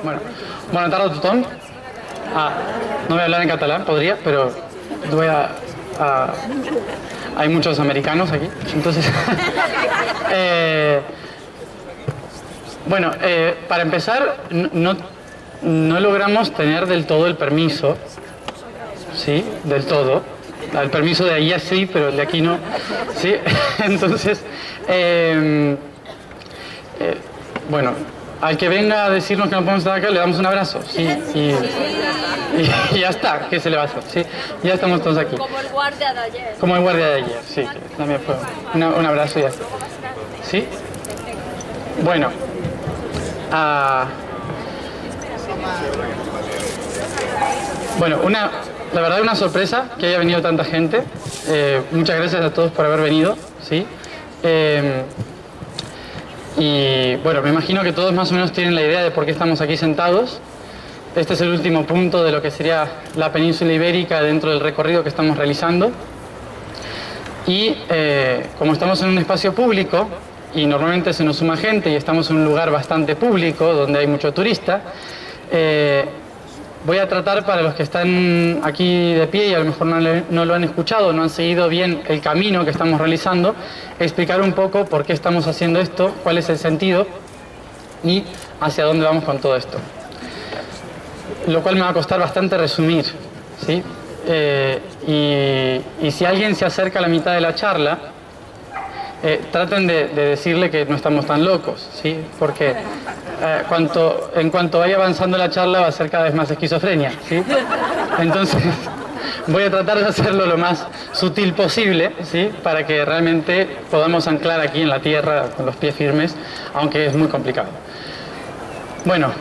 Bona tarda a tothom. No voy a hablar en catalán, podría, pero hay muchos americanos aquí, entonces... para empezar, no logramos tener del todo el permiso, ¿sí? Del todo. El permiso de allá sí, pero el de aquí no, ¿sí? Entonces, al que venga a decirnos que no podemos estar acá, le damos un abrazo, ¿sí? Y ya está, ¿qué se le va a hacer? ¿Sí? Ya estamos todos aquí. Como el guardia de ayer. Como el guardia de ayer, sí, también fue un abrazo y ya está. ¿Sí? Bueno. La verdad una sorpresa que haya venido tanta gente. Muchas gracias a todos por haber venido, ¿sí? Me imagino que todos más o menos tienen la idea de por qué estamos aquí sentados. Este es el último punto de lo que sería la península ibérica dentro del recorrido que estamos realizando. Y como estamos en un espacio público, y normalmente se nos suma gente y estamos en un lugar bastante público, donde hay mucho turista, voy a tratar, para los que están aquí de pie y a lo mejor no lo han escuchado, no han seguido bien el camino que estamos realizando, explicar un poco por qué estamos haciendo esto, cuál es el sentido y hacia dónde vamos con todo esto. Lo cual me va a costar bastante resumir, ¿sí? Y si alguien se acerca a la mitad de la charla, traten de decirle que no estamos tan locos, ¿sí? Porque en cuanto vaya avanzando la charla va a ser cada vez más esquizofrenia, ¿sí? Entonces voy a tratar de hacerlo lo más sutil posible, ¿sí? Para que realmente podamos anclar aquí en la tierra con los pies firmes, aunque es muy complicado. Bueno,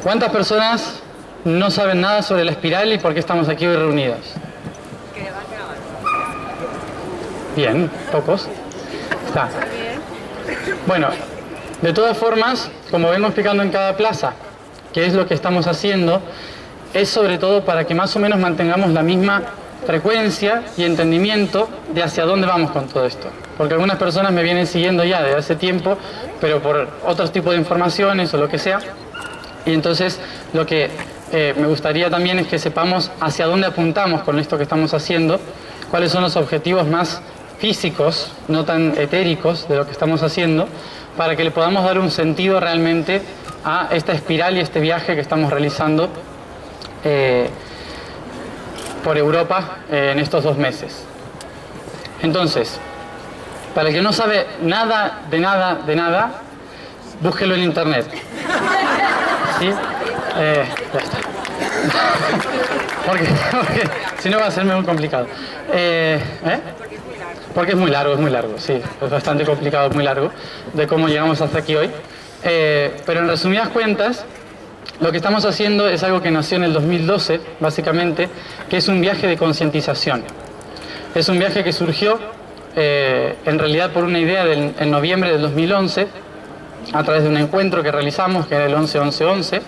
¿cuántas personas no saben nada sobre la espiral y por qué estamos aquí hoy reunidos? Bien, pocos. Está. Bueno, de todas formas, como vengo explicando en cada plaza, qué es lo que estamos haciendo, es sobre todo para que más o menos mantengamos la misma frecuencia y entendimiento de hacia dónde vamos con todo esto. Porque algunas personas me vienen siguiendo ya desde hace tiempo, pero por otros tipos de informaciones o lo que sea. Y entonces lo que me gustaría también es que sepamos hacia dónde apuntamos con esto que estamos haciendo, cuáles son los objetivos más físicos, no tan etéricos de lo que estamos haciendo, para que le podamos dar un sentido realmente a esta espiral y este viaje que estamos realizando por Europa en estos 2 meses. Entonces, para el que no sabe nada, búsquelo en internet. ¿Sí? Ya está. porque si no va a ser muy complicado. Porque es muy largo, sí. Es bastante complicado, muy largo, de cómo llegamos hasta aquí hoy. Pero en resumidas cuentas, lo que estamos haciendo es algo que nació en el 2012, básicamente, que es un viaje de concientización. Es un viaje que surgió, en realidad, por una idea en noviembre del 2011, a través de un encuentro que realizamos, que era el 11-11-11,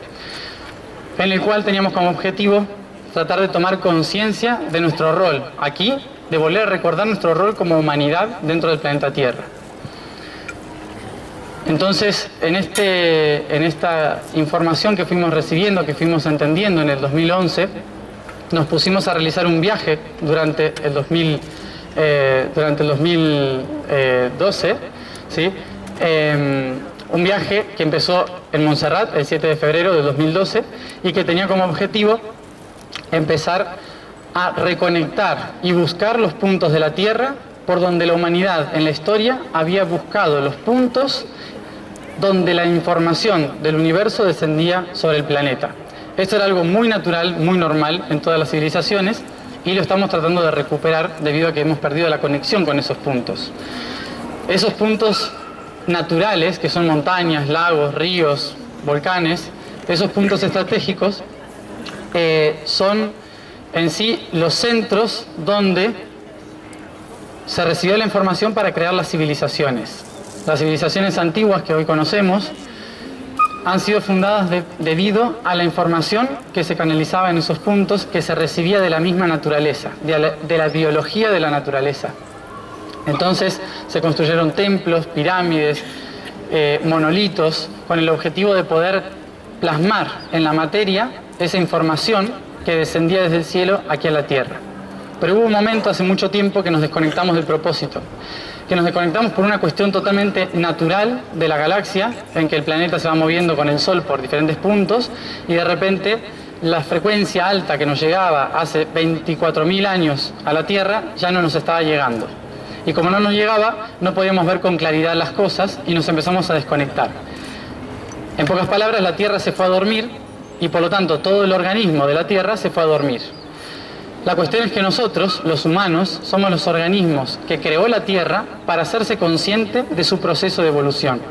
en el cual teníamos como objetivo tratar de tomar conciencia de nuestro rol aquí, de volver a recordar nuestro rol como humanidad dentro del planeta Tierra. Entonces, en esta información que fuimos recibiendo, que fuimos entendiendo en el 2011, nos pusimos a realizar un viaje durante el 2012, ¿sí? Un viaje que empezó en Montserrat el 7 de febrero del 2012 y que tenía como objetivo empezar a reconectar y buscar los puntos de la Tierra por donde la humanidad en la historia había buscado los puntos donde la información del universo descendía sobre el planeta. Esto era algo muy natural, muy normal en todas las civilizaciones y lo estamos tratando de recuperar debido a que hemos perdido la conexión con esos puntos. Esos puntos naturales, que son montañas, lagos, ríos, volcanes, esos puntos estratégicos son en sí los centros donde se recibió la información para crear las civilizaciones. Las civilizaciones antiguas que hoy conocemos han sido fundadas debido a la información que se canalizaba en esos puntos, que se recibía de la misma naturaleza, de la biología de la naturaleza. Entonces se construyeron templos, pirámides, monolitos con el objetivo de poder plasmar en la materia esa información que descendía desde el cielo aquí a la Tierra. Pero hubo un momento hace mucho tiempo que nos desconectamos del propósito, que nos desconectamos por una cuestión totalmente natural de la galaxia, en que el planeta se va moviendo con el Sol por diferentes puntos y de repente la frecuencia alta que nos llegaba hace 24.000 años a la Tierra ya no nos estaba llegando. Y como no nos llegaba, no podíamos ver con claridad las cosas y nos empezamos a desconectar. En pocas palabras, la Tierra se fue a dormir y por lo tanto todo el organismo de la Tierra se fue a dormir. La cuestión es que nosotros, los humanos, somos los organismos que creó la Tierra para hacerse consciente de su proceso de evolución.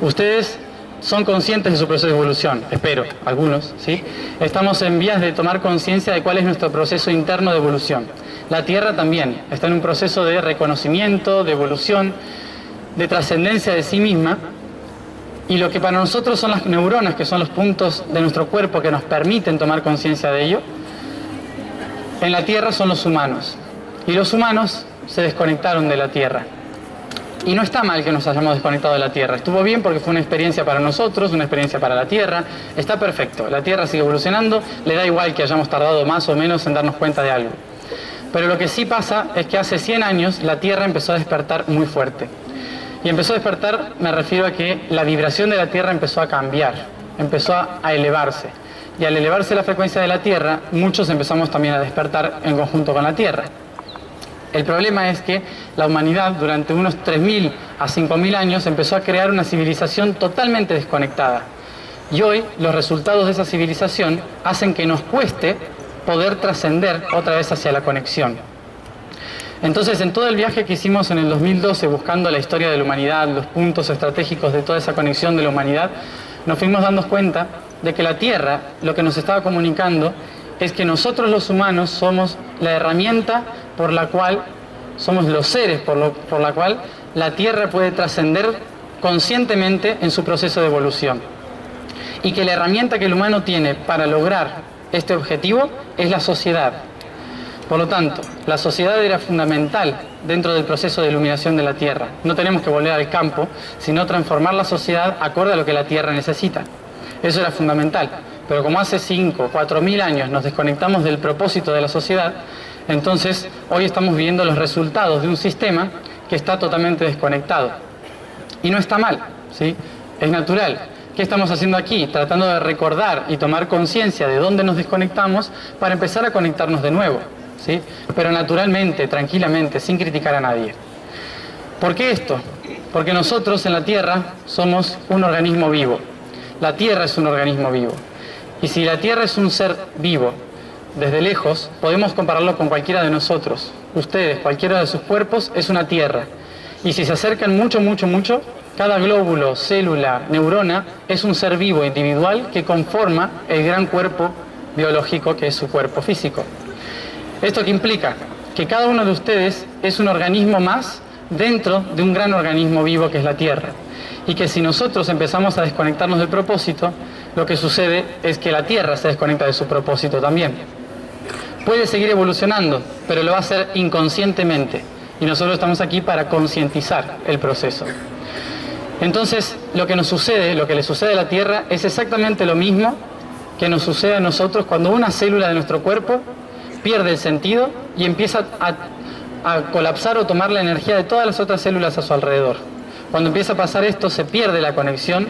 Ustedes son conscientes de su proceso de evolución, espero, algunos, ¿sí? Estamos en vías de tomar conciencia de cuál es nuestro proceso interno de evolución. La Tierra también está en un proceso de reconocimiento, de evolución, de trascendencia de sí misma, y lo que para nosotros son las neuronas, que son los puntos de nuestro cuerpo que nos permiten tomar conciencia de ello, en la Tierra son los humanos. Y los humanos se desconectaron de la Tierra. Y no está mal que nos hayamos desconectado de la Tierra. Estuvo bien porque fue una experiencia para nosotros, una experiencia para la Tierra. Está perfecto. La Tierra sigue evolucionando. Le da igual que hayamos tardado más o menos en darnos cuenta de algo. Pero lo que sí pasa es que hace 100 años la Tierra empezó a despertar muy fuerte. Y empezó a despertar, me refiero a que la vibración de la Tierra empezó a cambiar. Empezó a elevarse. Y al elevarse la frecuencia de la Tierra, muchos empezamos también a despertar en conjunto con la Tierra. El problema es que la humanidad durante unos 3.000 a 5.000 años empezó a crear una civilización totalmente desconectada. Y hoy los resultados de esa civilización hacen que nos cueste poder trascender otra vez hacia la conexión. Entonces, en todo el viaje que hicimos en el 2012 buscando la historia de la humanidad, los puntos estratégicos de toda esa conexión de la humanidad, nos fuimos dando cuenta de que la Tierra lo que nos estaba comunicando es que nosotros los humanos somos la herramienta por la cual, somos los seres por la cual la Tierra puede trascender conscientemente en su proceso de evolución. Y que la herramienta que el humano tiene para lograr este objetivo es la sociedad. Por lo tanto, la sociedad era fundamental dentro del proceso de iluminación de la Tierra. No tenemos que volver al campo, sino transformar la sociedad acorde a lo que la Tierra necesita. Eso era fundamental. Pero como hace 5, 4.000 años nos desconectamos del propósito de la sociedad, entonces hoy estamos viendo los resultados de un sistema que está totalmente desconectado. Y no está mal, ¿sí? Es natural. ¿Qué estamos haciendo aquí? Tratando de recordar y tomar conciencia de dónde nos desconectamos para empezar a conectarnos de nuevo, ¿sí? Pero naturalmente, tranquilamente, sin criticar a nadie. ¿Por qué esto? Porque nosotros en la Tierra somos un organismo vivo. La Tierra es un organismo vivo. Y si la Tierra es un ser vivo, desde lejos podemos compararlo con cualquiera de nosotros. Ustedes, cualquiera de sus cuerpos es una Tierra. Y si se acercan mucho, mucho, mucho, cada glóbulo, célula, neurona es un ser vivo individual que conforma el gran cuerpo biológico que es su cuerpo físico. ¿Esto qué implica? Que cada uno de ustedes es un organismo más dentro de un gran organismo vivo que es la Tierra. Y que si nosotros empezamos a desconectarnos del propósito, lo que sucede es que la Tierra se desconecta de su propósito también. Puede seguir evolucionando, pero lo va a hacer inconscientemente. Y nosotros estamos aquí para concientizar el proceso. Entonces, lo que nos sucede, lo que le sucede a la Tierra, es exactamente lo mismo que nos sucede a nosotros cuando una célula de nuestro cuerpo pierde el sentido y empieza a colapsar o tomar la energía de todas las otras células a su alrededor. Cuando empieza a pasar esto, se pierde la conexión,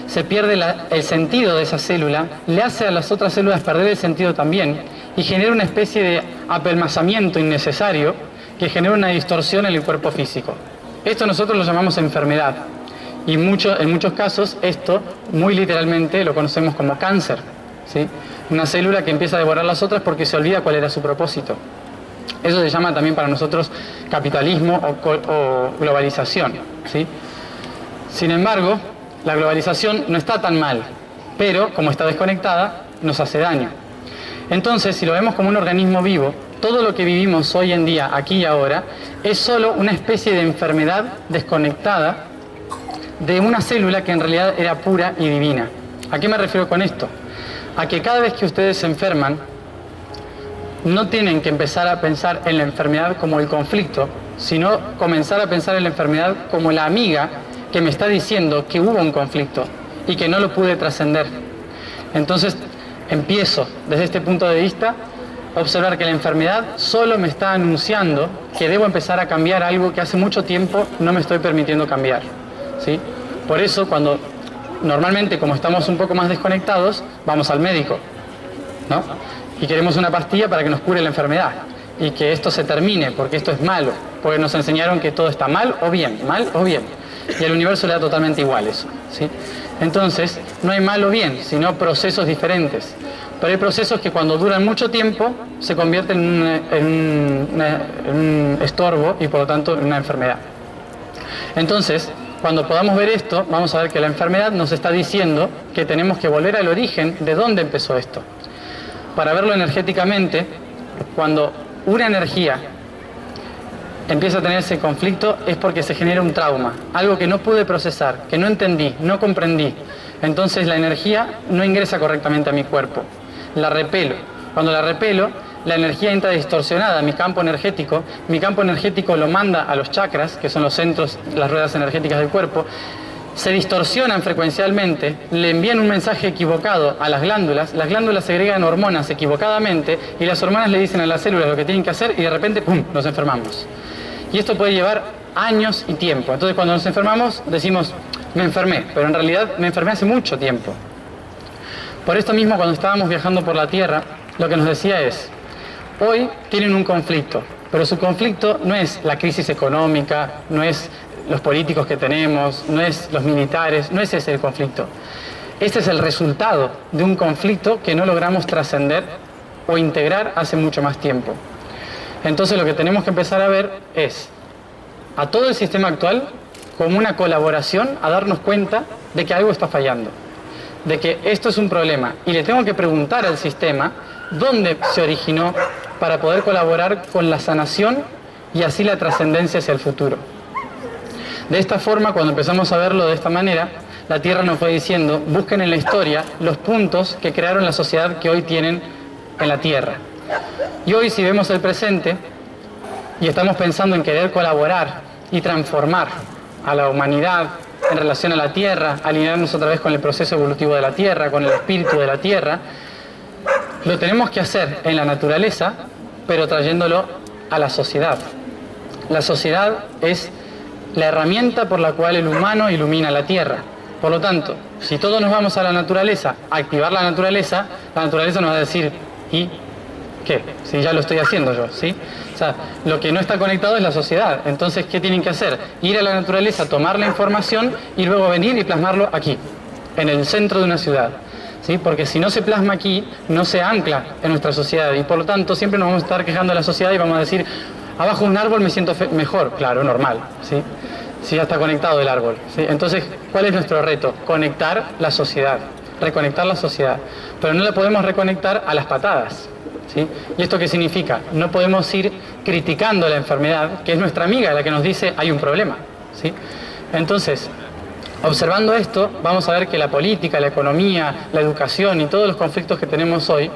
se pierde el sentido de esa célula, le hace a las otras células perder el sentido también y genera una especie de apelmazamiento innecesario que genera una distorsión en el cuerpo físico. Esto nosotros lo llamamos enfermedad y en muchos casos esto muy literalmente lo conocemos como cáncer, ¿sí? Una célula que empieza a devorar las otras porque se olvida cuál era su propósito. Eso se llama también para nosotros capitalismo o globalización, ¿sí? Sin embargo, la globalización no está tan mal, pero como está desconectada, nos hace daño. Entonces, si lo vemos como un organismo vivo, todo lo que vivimos hoy en día, aquí y ahora, es solo una especie de enfermedad desconectada de una célula que en realidad era pura y divina. ¿A qué me refiero con esto? A que cada vez que ustedes se enferman, no tienen que empezar a pensar en la enfermedad como el conflicto, sino comenzar a pensar en la enfermedad como la amiga que me está diciendo que hubo un conflicto y que no lo pude trascender. Entonces empiezo desde este punto de vista a observar que la enfermedad solo me está anunciando que debo empezar a cambiar algo que hace mucho tiempo no me estoy permitiendo cambiar, ¿sí? Por eso cuando normalmente, como estamos un poco más desconectados, vamos al médico, ¿no? Y queremos una pastilla para que nos cure la enfermedad y que esto se termine, porque esto es malo, porque nos enseñaron que todo está mal o bien, y al universo le da totalmente igual eso, ¿sí? Entonces, no hay mal o bien, sino procesos diferentes. Pero hay procesos que cuando duran mucho tiempo se convierten en un estorbo y por lo tanto en una enfermedad. Entonces, cuando podamos ver esto, vamos a ver que la enfermedad nos está diciendo que tenemos que volver al origen de dónde empezó esto. Para verlo energéticamente, cuando una energía empieza a tener ese conflicto es porque se genera un trauma, algo que no pude procesar, que no entendí, no comprendí. Entonces la energía no ingresa correctamente a mi cuerpo, la repelo. Cuando la repelo, la energía entra distorsionada a mi campo energético lo manda a los chakras, que son los centros, las ruedas energéticas del cuerpo, se distorsionan frecuencialmente, le envían un mensaje equivocado a las glándulas segregan hormonas equivocadamente y las hormonas le dicen a las células lo que tienen que hacer y de repente, ¡pum!, nos enfermamos. Y esto puede llevar años y tiempo. Entonces cuando nos enfermamos decimos, me enfermé, pero en realidad me enfermé hace mucho tiempo. Por esto mismo, cuando estábamos viajando por la Tierra, lo que nos decía es, hoy tienen un conflicto, pero su conflicto no es la crisis económica, no es los políticos que tenemos, no es los militares, no es ese el conflicto. Este es el resultado de un conflicto que no logramos trascender o integrar hace mucho más tiempo. Entonces lo que tenemos que empezar a ver es a todo el sistema actual como una colaboración a darnos cuenta de que algo está fallando, de que esto es un problema y le tengo que preguntar al sistema dónde se originó para poder colaborar con la sanación y así la trascendencia hacia el futuro. De esta forma, cuando empezamos a verlo de esta manera, la Tierra nos fue diciendo, busquen en la historia los puntos que crearon la sociedad que hoy tienen en la Tierra. Y hoy, si vemos el presente y estamos pensando en querer colaborar y transformar a la humanidad en relación a la Tierra, alinearnos otra vez con el proceso evolutivo de la Tierra, con el espíritu de la Tierra, lo tenemos que hacer en la naturaleza, pero trayéndolo a la sociedad. La sociedad es la herramienta por la cual el humano ilumina la Tierra. Por lo tanto, si todos nos vamos a la naturaleza, a activar la naturaleza nos va a decir, ¿y qué? Si ya lo estoy haciendo yo, ¿sí? O sea, lo que no está conectado es la sociedad. Entonces, ¿qué tienen que hacer? Ir a la naturaleza, tomar la información y luego venir y plasmarlo aquí, en el centro de una ciudad, ¿sí? Porque si no se plasma aquí, no se ancla en nuestra sociedad y por lo tanto siempre nos vamos a estar quejando de la sociedad y vamos a decir, abajo de un árbol me siento mejor. Claro, normal, ¿sí? Si ya está conectado el árbol, ¿sí? Entonces, ¿cuál es nuestro reto? Conectar la sociedad, reconectar la sociedad. Pero no la podemos reconectar a las patadas, ¿sí? ¿Y esto qué significa? No podemos ir criticando la enfermedad, que es nuestra amiga la que nos dice hay un problema, ¿sí? Entonces, observando esto, vamos a ver que la política, la economía, la educación y todos los conflictos que tenemos hoy,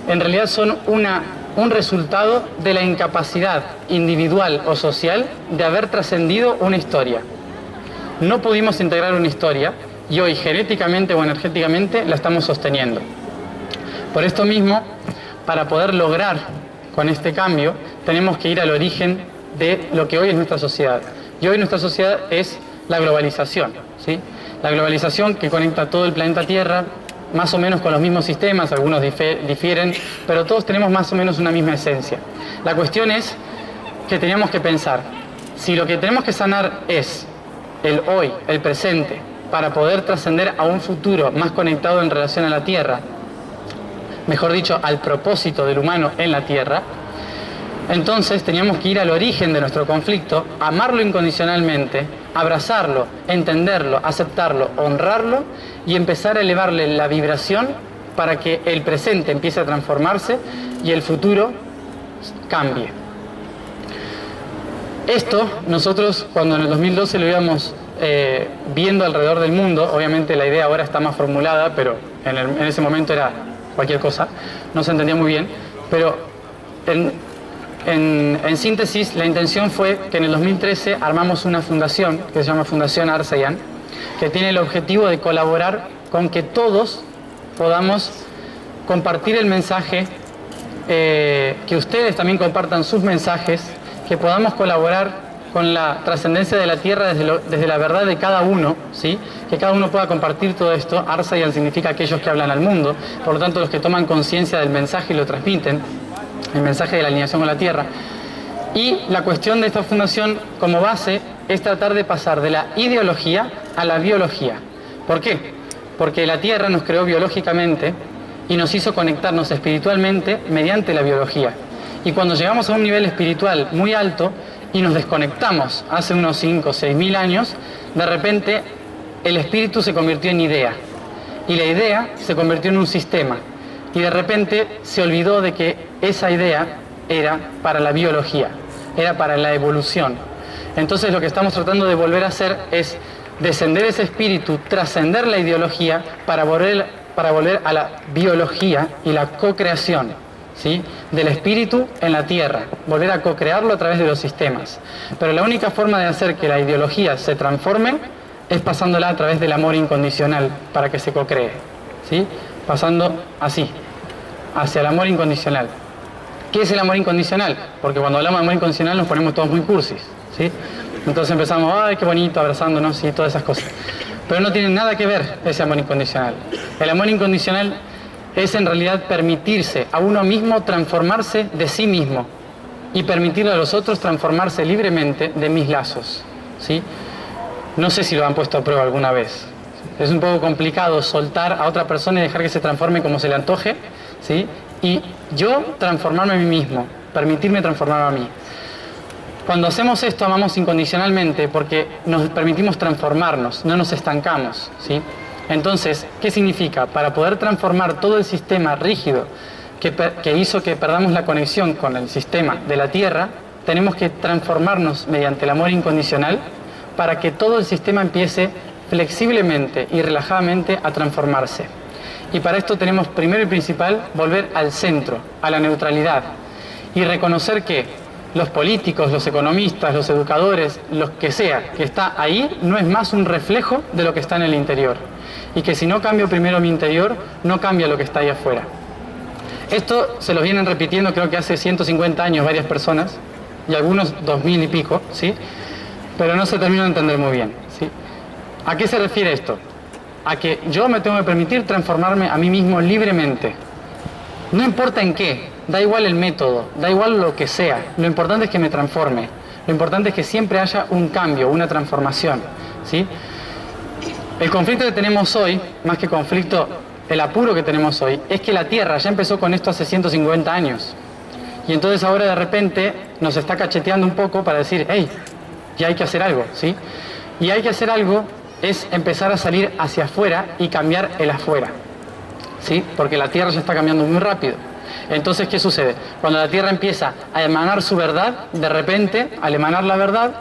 en realidad son un resultado de la incapacidad individual o social de haber trascendido una historia. No pudimos integrar una historia y hoy genéticamente o energéticamente la estamos sosteniendo. Por esto mismo, para poder lograr con este cambio, tenemos que ir al origen de lo que hoy es nuestra sociedad. Y hoy nuestra sociedad es la globalización, ¿sí? La globalización que conecta todo el planeta Tierra, más o menos con los mismos sistemas, algunos difieren, pero todos tenemos más o menos una misma esencia. La cuestión es que teníamos que pensar, si lo que tenemos que sanar es el hoy, el presente, para poder trascender a un futuro más conectado en relación a la Tierra, mejor dicho, al propósito del humano en la Tierra, entonces teníamos que ir al origen de nuestro conflicto, amarlo incondicionalmente, abrazarlo, entenderlo, aceptarlo, honrarlo y empezar a elevarle la vibración para que el presente empiece a transformarse y el futuro cambie. Esto nosotros cuando en el 2012 lo íbamos viendo alrededor del mundo, obviamente la idea ahora está más formulada, pero en ese momento era cualquier cosa, no se entendía muy bien, pero En síntesis, la intención fue que en el 2013 armamos una fundación que se llama Fundación Arsayan, que tiene el objetivo de colaborar con que todos podamos compartir el mensaje, que ustedes también compartan sus mensajes, que podamos colaborar con la trascendencia de la Tierra desde la verdad de cada uno, ¿sí? Que cada uno pueda compartir todo esto. Arsayan significa aquellos que hablan al mundo, por lo tanto los que toman conciencia del mensaje y lo transmiten, el mensaje de la alineación con la Tierra. Y la cuestión de esta fundación como base es tratar de pasar de la ideología a la biología. ¿Por qué? Porque la Tierra nos creó biológicamente y nos hizo conectarnos espiritualmente mediante la biología. Y cuando llegamos a un nivel espiritual muy alto y nos desconectamos hace unos 5 o 6 mil años, de repente el espíritu se convirtió en idea. Y la idea se convirtió en un sistema. Y de repente se olvidó de que esa idea era para la biología, era para la evolución. Entonces lo que estamos tratando de volver a hacer es descender ese espíritu, trascender la ideología para volver a la biología y la co-creación, ¿sí? Del espíritu en la tierra, volver a co-crearlo a través de los sistemas. Pero la única forma de hacer que la ideología se transforme es pasándola a través del amor incondicional para que se co-cree, ¿sí? Pasando así, hacia el amor incondicional. ¿Qué es el amor incondicional? Porque cuando hablamos de amor incondicional nos ponemos todos muy cursis, ¿sí? Entonces empezamos, ay, qué bonito, abrazándonos y todas esas cosas. Pero no tiene nada que ver ese amor incondicional. El amor incondicional es en realidad permitirse a uno mismo transformarse de sí mismo y permitirle a los otros transformarse libremente de mis lazos, ¿sí? No sé si lo han puesto a prueba alguna vez. Es un poco complicado soltar a otra persona y dejar que se transforme como se le antoje, ¿sí? Y yo transformarme a mí mismo, permitirme transformarme a mí. Cuando hacemos esto amamos incondicionalmente porque nos permitimos transformarnos, no nos estancamos, ¿sí? Entonces, ¿qué significa? Para poder transformar todo el sistema rígido que hizo que perdamos la conexión con el sistema de la Tierra, tenemos que transformarnos mediante el amor incondicional para que todo el sistema empiece flexiblemente y relajadamente a transformarse. Y para esto tenemos primero y principal volver al centro, a la neutralidad y reconocer que los políticos, los economistas, los educadores, los que sea que está ahí no es más un reflejo de lo que está en el interior y que si no cambio primero mi interior no cambia lo que está ahí afuera. Esto se lo vienen repitiendo creo que hace 150 años varias personas y algunos 2000 y pico, ¿sí? Pero no se termina de entender muy bien, ¿sí? ¿A qué se refiere esto? A que yo me tengo que permitir transformarme a mí mismo libremente. No importa en qué, da igual el método, da igual lo que sea. Lo importante es que me transforme. Lo importante es que siempre haya un cambio, una transformación, ¿sí? El conflicto que tenemos hoy, más que conflicto, el apuro que tenemos hoy, es que la Tierra ya empezó con esto hace 150 años. Y entonces ahora de repente nos está cacheteando un poco para decir, hey, ya hay que hacer algo, ¿sí? Y hay que hacer algo es empezar a salir hacia afuera y cambiar el afuera, ¿sí? Porque la Tierra ya está cambiando muy rápido. Entonces, ¿qué sucede? Cuando la Tierra empieza a emanar su verdad, de repente, al emanar la verdad,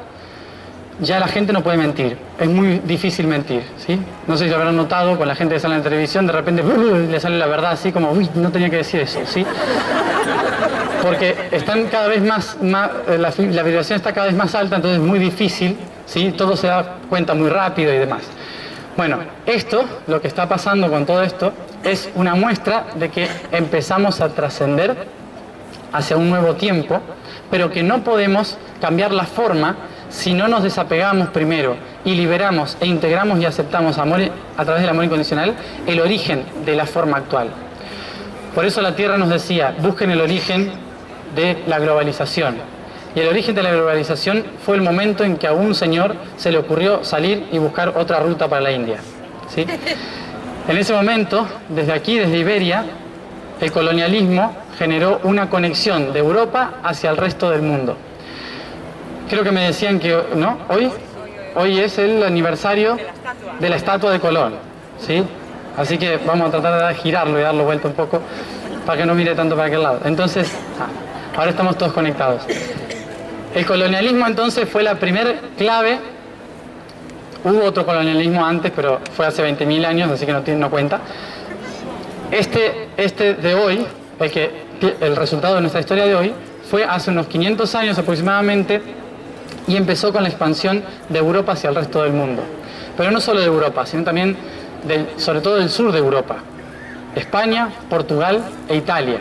ya la gente no puede mentir. Es muy difícil mentir, ¿sí? No sé si lo habrán notado con la gente que sale en la televisión, de repente le sale la verdad así como, uy, no tenía que decir eso, ¿sí? Porque están cada vez la vibración está cada vez más alta, entonces es muy difícil, ¿sí? Todo se da cuenta muy rápido y demás. Bueno, esto, lo que está pasando con todo esto, es una muestra de que empezamos a trascender hacia un nuevo tiempo, pero que no podemos cambiar la forma si no nos desapegamos primero y liberamos e integramos y aceptamos amor, a través del amor incondicional, el origen de la forma actual. Por eso la Tierra nos decía, busquen el origen de la globalización. Y el origen de la globalización fue el momento en que a un señor se le ocurrió salir y buscar otra ruta para la India, ¿sí? En ese momento, desde aquí, desde Iberia, el colonialismo generó una conexión de Europa hacia el resto del mundo. Creo que me decían que, ¿no? Hoy es el aniversario de la estatua de Colón, ¿sí? Así que vamos a tratar de girarlo y darlo vuelta un poco para que no mire tanto para aquel lado. Entonces, ahora estamos todos conectados. El colonialismo entonces fue la primera clave. Hubo otro colonialismo antes, pero fue hace 20.000 años, así que no cuenta. Este de hoy, el resultado de nuestra historia de hoy, fue hace unos 500 años aproximadamente y empezó con la expansión de Europa hacia el resto del mundo. Pero no solo de Europa, sino también sobre todo del sur de Europa. España, Portugal e Italia.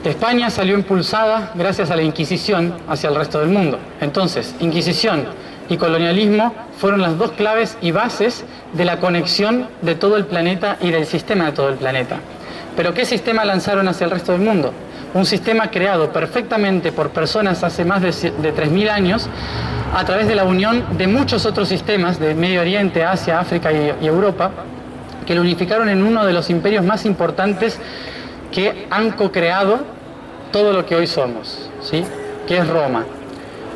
España salió impulsada gracias a la Inquisición hacia el resto del mundo. Entonces, Inquisición y colonialismo fueron las dos claves y bases de la conexión de todo el planeta y del sistema de todo el planeta. ¿Pero qué sistema lanzaron hacia el resto del mundo? Un sistema creado perfectamente por personas hace más de 3.000 años a través de la unión de muchos otros sistemas de Medio Oriente, Asia, África y Europa, que lo unificaron en uno de los imperios más importantes que han co-creado todo lo que hoy somos, ¿sí? Que es Roma.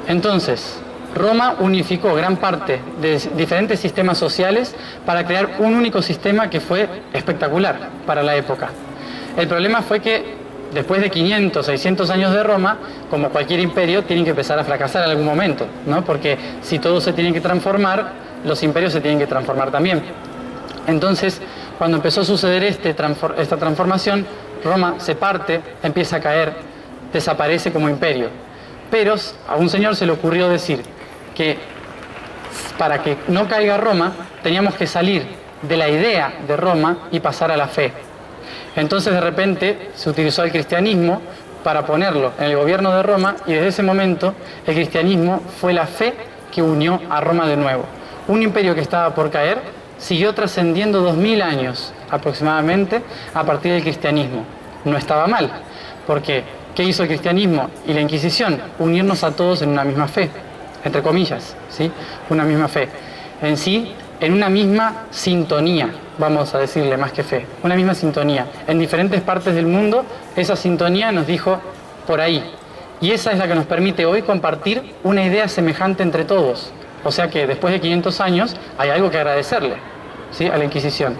Entonces, Roma unificó gran parte de diferentes sistemas sociales para crear un único sistema que fue espectacular para la época. El problema fue que después de 500, 600 años de Roma, como cualquier imperio, tienen que empezar a fracasar en algún momento, ¿no? Porque si todos se tienen que transformar, los imperios se tienen que transformar también. Entonces, cuando empezó a suceder esta transformación, Roma se parte, empieza a caer, desaparece como imperio. Pero a un señor se le ocurrió decir que para que no caiga Roma, teníamos que salir de la idea de Roma y pasar a la fe. Entonces de repente se utilizó el cristianismo para ponerlo en el gobierno de Roma y desde ese momento el cristianismo fue la fe que unió a Roma de nuevo. Un imperio que estaba por caer siguió trascendiendo 2000 años aproximadamente a partir del cristianismo. No estaba mal, porque ¿qué hizo el cristianismo y la Inquisición? Unirnos a todos en una misma fe, entre comillas, ¿sí? Una misma fe. En sí, en una misma sintonía, vamos a decirle más que fe, una misma sintonía. En diferentes partes del mundo, esa sintonía nos dijo por ahí. Y esa es la que nos permite hoy compartir una idea semejante entre todos. O sea que después de 500 años hay algo que agradecerle, ¿sí? A la Inquisición.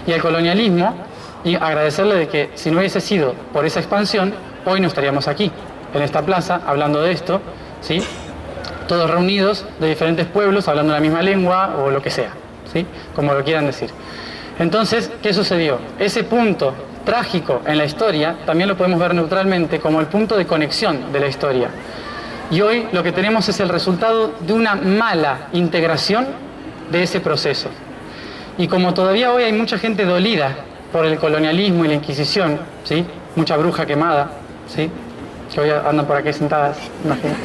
Y al colonialismo, y agradecerle de que si no hubiese sido por esa expansión, hoy no estaríamos aquí, en esta plaza, hablando de esto, ¿sí? Todos reunidos de diferentes pueblos, hablando la misma lengua o lo que sea, ¿sí? Como lo quieran decir. Entonces, ¿qué sucedió? Ese punto trágico en la historia también lo podemos ver neutralmente como el punto de conexión de la historia. Y hoy lo que tenemos es el resultado de una mala integración de ese proceso. Y como todavía hoy hay mucha gente dolida por el colonialismo y la Inquisición, ¿sí? Mucha bruja quemada, ¿sí? Que hoy andan por aquí sentadas, imagino.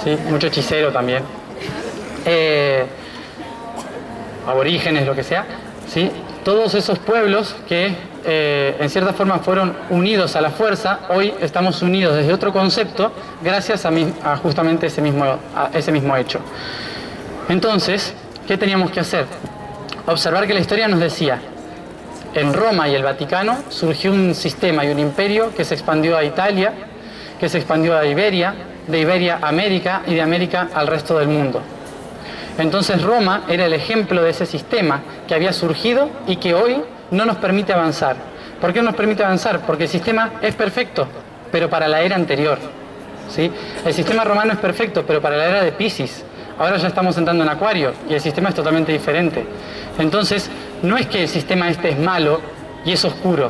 Sí, mucho hechicero también. Aborígenes, lo que sea, ¿sí? Todos esos pueblos que en cierta forma fueron unidos a la fuerza, hoy estamos unidos desde otro concepto gracias a justamente ese mismo hecho. Entonces, ¿qué teníamos que hacer? Observar que la historia nos decía, en Roma y el Vaticano surgió un sistema y un imperio que se expandió a Italia, que se expandió a Iberia, de Iberia a América y de América al resto del mundo. Entonces Roma era el ejemplo de ese sistema que había surgido y que hoy no nos permite avanzar. ¿Por qué no nos permite avanzar? Porque el sistema es perfecto, pero para la era anterior, ¿sí? El sistema romano es perfecto, pero para la era de Piscis. Ahora ya estamos entrando en Acuario y el sistema es totalmente diferente. Entonces, no es que el sistema este es malo y es oscuro,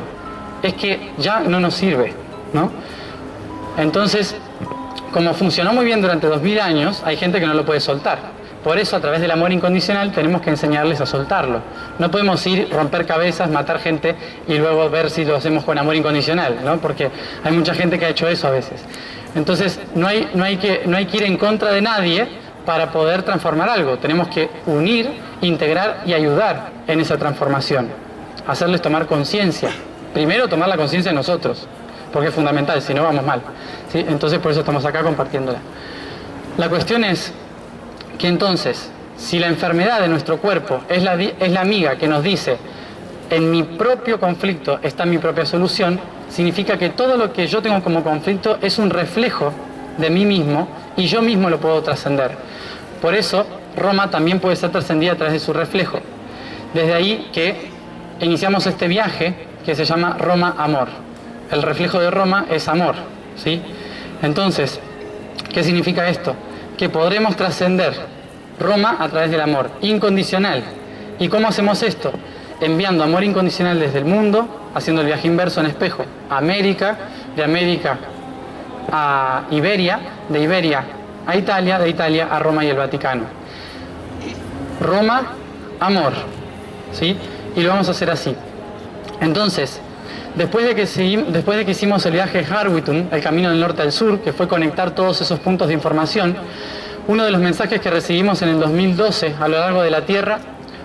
es que ya no nos sirve, ¿no? Entonces, como funcionó muy bien durante 2000 años, hay gente que no lo puede soltar. Por eso, a través del amor incondicional, tenemos que enseñarles a soltarlo. No podemos ir, romper cabezas, matar gente y luego ver si lo hacemos con amor incondicional, ¿no? Porque hay mucha gente que ha hecho eso a veces. Entonces, no hay que ir en contra de nadie para poder transformar algo. Tenemos que unir, integrar y ayudar en esa transformación. Hacerles tomar conciencia. Primero, tomar la conciencia de nosotros, porque es fundamental, si no vamos mal, ¿sí? Entonces, por eso estamos acá compartiéndola. La cuestión es que entonces, si la enfermedad de nuestro cuerpo es la amiga que nos dice, en mi propio conflicto está mi propia solución, significa que todo lo que yo tengo como conflicto es un reflejo de mí mismo y yo mismo lo puedo trascender. Por eso, Roma también puede ser trascendida a través de su reflejo. Desde ahí que iniciamos este viaje que se llama Roma Amor. El reflejo de Roma es amor, ¿sí? Entonces, ¿qué significa esto? Que podremos trascender Roma a través del amor incondicional. ¿Y cómo hacemos esto? Enviando amor incondicional desde el mundo haciendo el viaje inverso en espejo, a América, de América a Iberia, de Iberia a Italia, de Italia a Roma y el Vaticano. Roma, amor, ¿sí? Y lo vamos a hacer así. Entonces, después de que hicimos el viaje de Harwitun, el camino del norte al sur, que fue conectar todos esos puntos de información, uno de los mensajes que recibimos en el 2012 a lo largo de la Tierra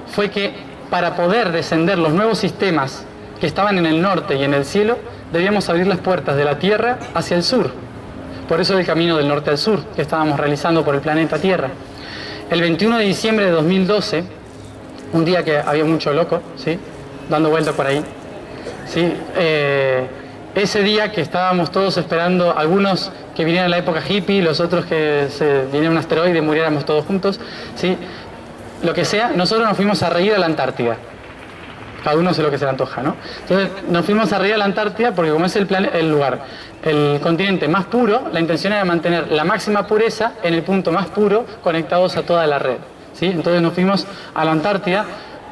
fue que para poder descender los nuevos sistemas que estaban en el norte y en el cielo, debíamos abrir las puertas de la Tierra hacia el sur. Por eso el camino del norte al sur que estábamos realizando por el planeta Tierra. El 21 de diciembre de 2012, un día que había mucho loco, ¿sí?, dando vuelta por ahí, ¿sí?, ese día que estábamos todos esperando, algunos que vinieran en la época hippie, los otros que se viniera un asteroide y muriéramos todos juntos, ¿sí?, lo que sea, nosotros nos fuimos a reír a la Antártida. Cada uno hace lo que se le antoja, ¿no? Entonces nos fuimos arriba a la Antártida porque como es el lugar, el continente más puro, la intención era mantener la máxima pureza en el punto más puro, conectados a toda la red, ¿sí? Entonces nos fuimos a la Antártida,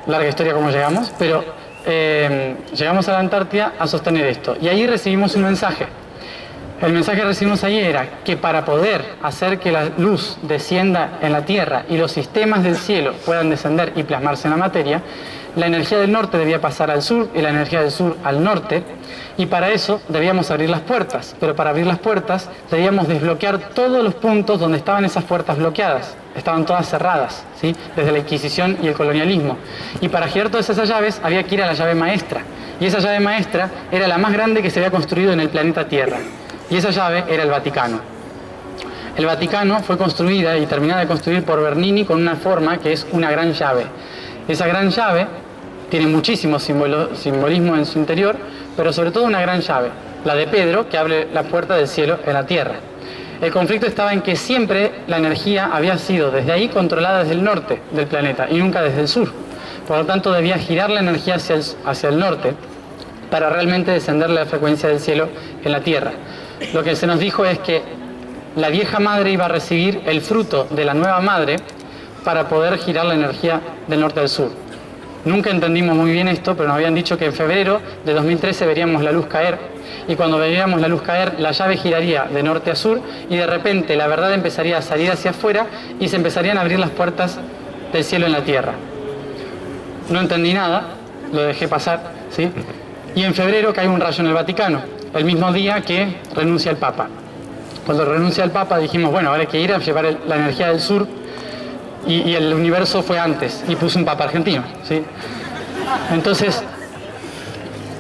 larga historia cómo llegamos, pero llegamos a la Antártida a sostener esto. Y ahí recibimos un mensaje. El mensaje que recibimos ahí era que para poder hacer que la luz descienda en la Tierra y los sistemas del cielo puedan descender y plasmarse en la materia, la energía del norte debía pasar al sur y la energía del sur al norte, y para eso debíamos abrir las puertas, pero para abrir las puertas debíamos desbloquear todos los puntos donde estaban esas puertas bloqueadas, estaban todas cerradas, ¿sí?, desde la Inquisición y el colonialismo, y para girar todas esas llaves había que ir a la llave maestra, y esa llave maestra era la más grande que se había construido en el planeta Tierra, y esa llave era el Vaticano. El Vaticano fue construida y terminada de construir por Bernini con una forma que es una gran llave. Esa gran llave tiene muchísimo simbolismo en su interior, pero sobre todo una gran llave, la de Pedro, que abre la puerta del cielo en la tierra. El conflicto estaba en que siempre la energía había sido desde ahí controlada desde el norte del planeta y nunca desde el sur. Por lo tanto, debía girar la energía hacia el norte para realmente descender la frecuencia del cielo en la tierra. Lo que se nos dijo es que la vieja madre iba a recibir el fruto de la nueva madre para poder girar la energía del norte al sur. Nunca entendimos muy bien esto, pero nos habían dicho que en febrero de 2013 veríamos la luz caer, y cuando veríamos la luz caer, la llave giraría de norte a sur, y de repente la verdad empezaría a salir hacia afuera, y se empezarían a abrir las puertas del cielo en la tierra. No entendí nada, lo dejé pasar, ¿sí? Y en febrero cae un rayo en el Vaticano, el mismo día que renuncia el Papa. Cuando renuncia el Papa dijimos, bueno, ahora hay que ir a llevar la energía del sur, y el universo fue antes, y puso un Papa argentino, ¿sí? Entonces,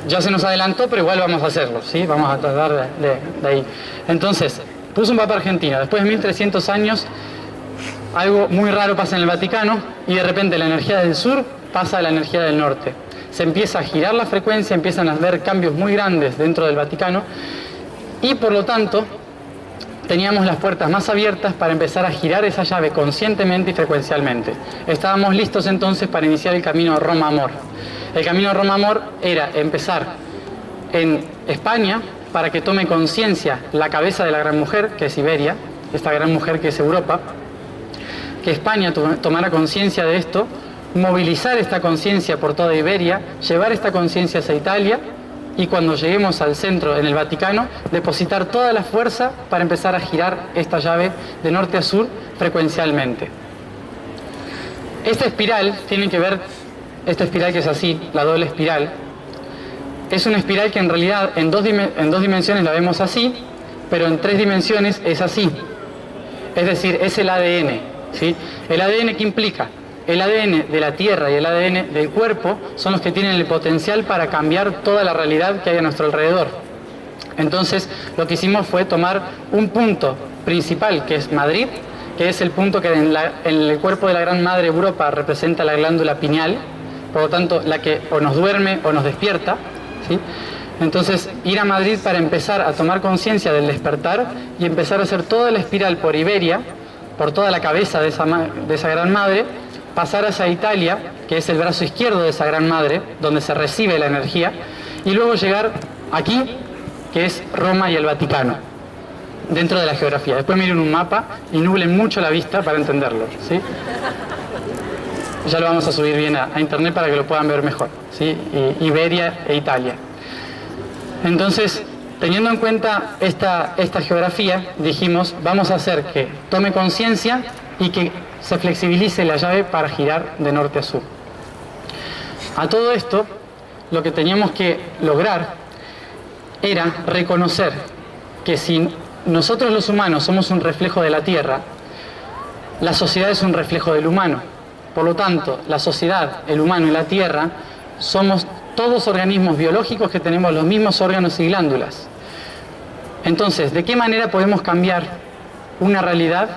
ya se nos adelantó, pero igual vamos a hacerlo, ¿sí? Vamos a tratar de ahí. Entonces, puso un Papa argentino. Después de 1300 años, algo muy raro pasa en el Vaticano, y de repente la energía del sur pasa a la energía del norte. Se empieza a girar la frecuencia, empiezan a haber cambios muy grandes dentro del Vaticano, y por lo tanto, teníamos las puertas más abiertas para empezar a girar esa llave conscientemente y frecuencialmente. Estábamos listos entonces para iniciar el camino Roma-Amor. El camino Roma-Amor era empezar en España para que tome conciencia la cabeza de la gran mujer, que es Iberia, esta gran mujer que es Europa, que España tomara conciencia de esto, movilizar esta conciencia por toda Iberia, llevar esta conciencia hacia Italia, y cuando lleguemos al centro, en el Vaticano, depositar toda la fuerza para empezar a girar esta llave de norte a sur frecuencialmente. Esta espiral, tienen que ver, esta espiral que es así, la doble espiral, es una espiral que en realidad en dos dimensiones la vemos así, pero en 3 dimensiones es así. Es decir, es el ADN, ¿sí? ¿El ADN qué implica? El ADN de la Tierra y el ADN del cuerpo son los que tienen el potencial para cambiar toda la realidad que hay a nuestro alrededor. Entonces, lo que hicimos fue tomar un punto principal, que es Madrid, que es el punto que en el cuerpo de la Gran Madre Europa representa la glándula pineal, por lo tanto, la que o nos duerme o nos despierta, ¿sí? Entonces, ir a Madrid para empezar a tomar conciencia del despertar y empezar a hacer toda la espiral por Iberia, por toda la cabeza de esa Gran Madre, pasar hacia Italia, que es el brazo izquierdo de esa Gran Madre, donde se recibe la energía, y luego llegar aquí, que es Roma y el Vaticano, dentro de la geografía. Después miren un mapa y nublen mucho la vista para entenderlo, ¿sí? Ya lo vamos a subir bien a internet para que lo puedan ver mejor, ¿sí? Iberia e Italia. Entonces, teniendo en cuenta esta geografía, dijimos, vamos a hacer que tome conciencia y que se flexibilice la llave para girar de norte a sur. A todo esto, lo que teníamos que lograr era reconocer que si nosotros los humanos somos un reflejo de la Tierra, la sociedad es un reflejo del humano. Por lo tanto, la sociedad, el humano y la Tierra somos todos organismos biológicos que tenemos los mismos órganos y glándulas. Entonces, ¿de qué manera podemos cambiar una realidad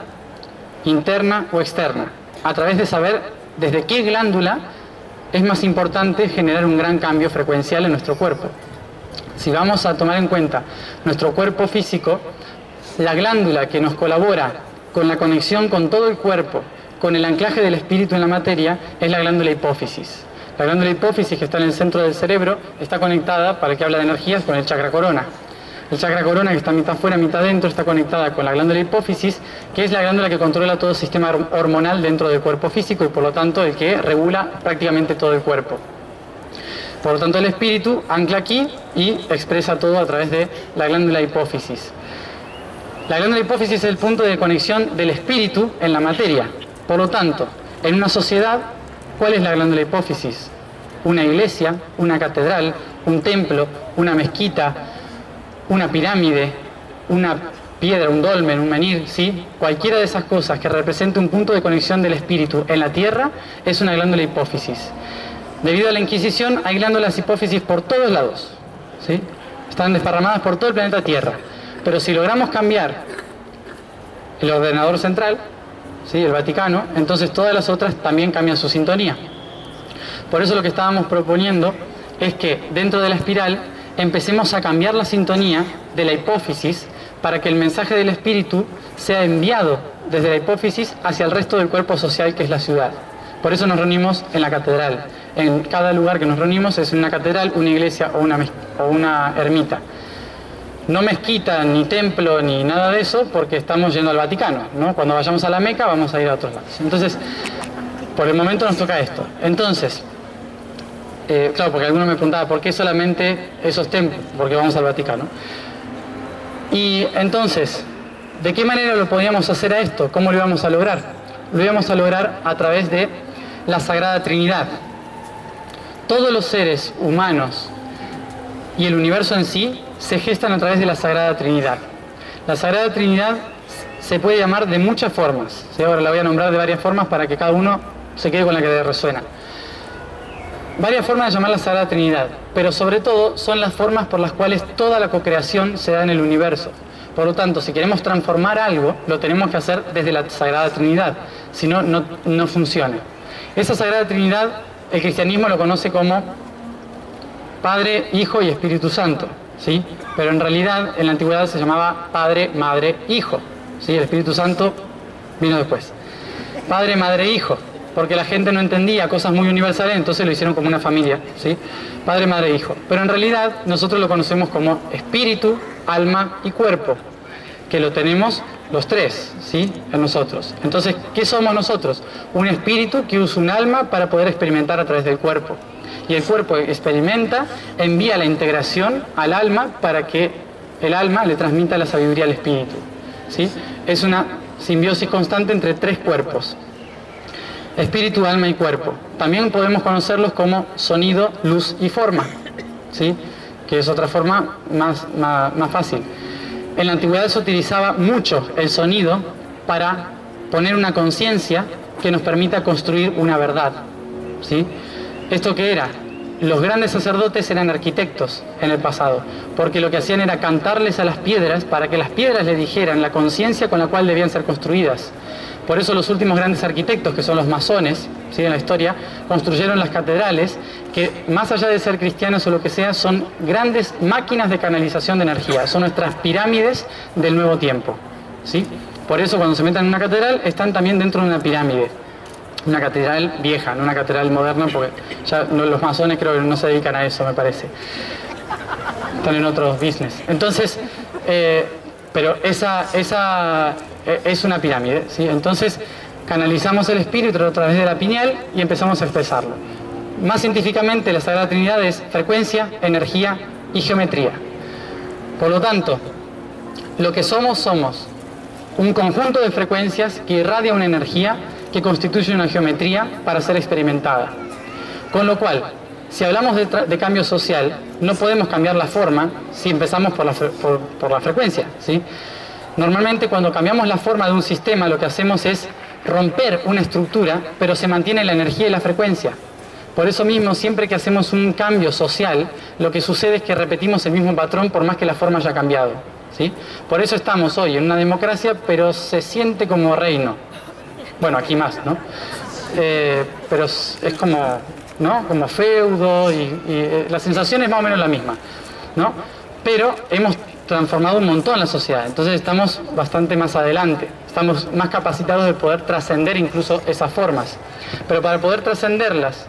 interna o externa? A través de saber desde qué glándula es más importante generar un gran cambio frecuencial en nuestro cuerpo. Si vamos a tomar en cuenta nuestro cuerpo físico, la glándula que nos colabora con la conexión con todo el cuerpo, con el anclaje del espíritu en la materia, es la glándula hipófisis. La glándula hipófisis, que está en el centro del cerebro, está conectada, para el que habla de energías, con el chakra corona. El chakra corona, que está mitad fuera, mitad dentro, está conectada con la glándula hipófisis, que es la glándula que controla todo el sistema hormonal dentro del cuerpo físico y por lo tanto el que regula prácticamente todo el cuerpo. Por lo tanto, el espíritu ancla aquí y expresa todo a través de la glándula hipófisis. La glándula hipófisis es el punto de conexión del espíritu en la materia. Por lo tanto, en una sociedad, ¿cuál es la glándula hipófisis? Una iglesia, una catedral, un templo, una mezquita, una pirámide, una piedra, un dolmen, un menhir, ¿sí? Cualquiera de esas cosas que represente un punto de conexión del espíritu en la tierra es una glándula hipófisis. Debido a la Inquisición hay glándulas hipófisis por todos lados, ¿sí? Están desparramadas por todo el planeta Tierra. Pero si logramos cambiar el ordenador central, ¿sí? El Vaticano, entonces todas las otras también cambian su sintonía. Por eso lo que estábamos proponiendo es que dentro de la espiral empecemos a cambiar la sintonía de la hipófisis para que el mensaje del espíritu sea enviado desde la hipófisis hacia el resto del cuerpo social que es la ciudad. Por eso nos reunimos en la catedral. En cada lugar que nos reunimos es una catedral, una iglesia o una ermita. No mezquita, ni templo, ni nada de eso, porque estamos yendo al Vaticano, ¿no? Cuando vayamos a la Meca vamos a ir a otros lados. Entonces, por el momento nos toca esto. Entonces, claro, porque alguno me preguntaba, ¿por qué solamente esos templos? Porque vamos al Vaticano. Y entonces, ¿de qué manera lo podíamos hacer a esto? ¿Cómo lo íbamos a lograr? Lo íbamos a lograr a través de la Sagrada Trinidad. Todos los seres humanos y el universo en sí se gestan a través de la Sagrada Trinidad. La Sagrada Trinidad se puede llamar de muchas formas, ¿sí? Ahora la voy a nombrar de varias formas para que cada uno se quede con la que le resuena. Varias formas de llamar la Sagrada Trinidad, pero sobre todo son las formas por las cuales toda la cocreación se da en el universo. Por lo tanto, si queremos transformar algo, lo tenemos que hacer desde la Sagrada Trinidad, si no, no funciona. Esa Sagrada Trinidad, el cristianismo lo conoce como Padre, Hijo y Espíritu Santo, ¿sí? Pero en realidad en la antigüedad se llamaba Padre, Madre, Hijo, ¿sí? El Espíritu Santo vino después. Padre, Madre, Hijo, porque la gente no entendía cosas muy universales, entonces lo hicieron como una familia, ¿sí? Padre, Madre, Hijo. Pero en realidad nosotros lo conocemos como espíritu, alma y cuerpo, que lo tenemos los tres, ¿sí? En nosotros. Entonces, ¿qué somos nosotros? Un espíritu que usa un alma para poder experimentar a través del cuerpo. Y el cuerpo experimenta, envía la integración al alma para que el alma le transmita la sabiduría al espíritu, ¿sí? Es una simbiosis constante entre tres cuerpos. Espíritu, alma y cuerpo. También podemos conocerlos como sonido, luz y forma, ¿sí? Que es otra forma más fácil. En la antigüedad se utilizaba mucho el sonido para poner una conciencia que nos permita construir una verdad, ¿sí? ¿Esto qué era? Los grandes sacerdotes eran arquitectos en el pasado, porque lo que hacían era cantarles a las piedras para que las piedras le dijeran la conciencia con la cual debían ser construidas. Por eso los últimos grandes arquitectos, que son los masones, ¿sí? En la historia, construyeron las catedrales, que más allá de ser cristianos o lo que sea, son grandes máquinas de canalización de energía, son nuestras pirámides del nuevo tiempo, ¿sí? Por eso cuando se metan en una catedral, están también dentro de una pirámide. Una catedral vieja, no una catedral moderna, porque ya los masones creo que no se dedican a eso, me parece. Están en otros business. Entonces, pero esa es una pirámide, ¿sí? Entonces, canalizamos el espíritu a través de la pineal y empezamos a expresarlo. Más científicamente, la Sagrada Trinidad es frecuencia, energía y geometría. Por lo tanto, lo que somos un conjunto de frecuencias que irradia una energía que constituye una geometría para ser experimentada. Con lo cual, si hablamos de cambio social, no podemos cambiar la forma si empezamos por la frecuencia, ¿sí? Normalmente cuando cambiamos la forma de un sistema, lo que hacemos es romper una estructura, pero se mantiene la energía y la frecuencia. Por eso mismo, siempre que hacemos un cambio social, lo que sucede es que repetimos el mismo patrón por más que la forma haya cambiado, ¿sí? Por eso estamos hoy en una democracia, pero se siente como reino. Bueno, aquí más, ¿no? Pero es como, ¿no? Como feudo y la sensación es más o menos la misma, ¿no? Pero hemos transformado un montón la sociedad, entonces estamos bastante más adelante, estamos más capacitados de poder trascender incluso esas formas. Pero para poder trascenderlas,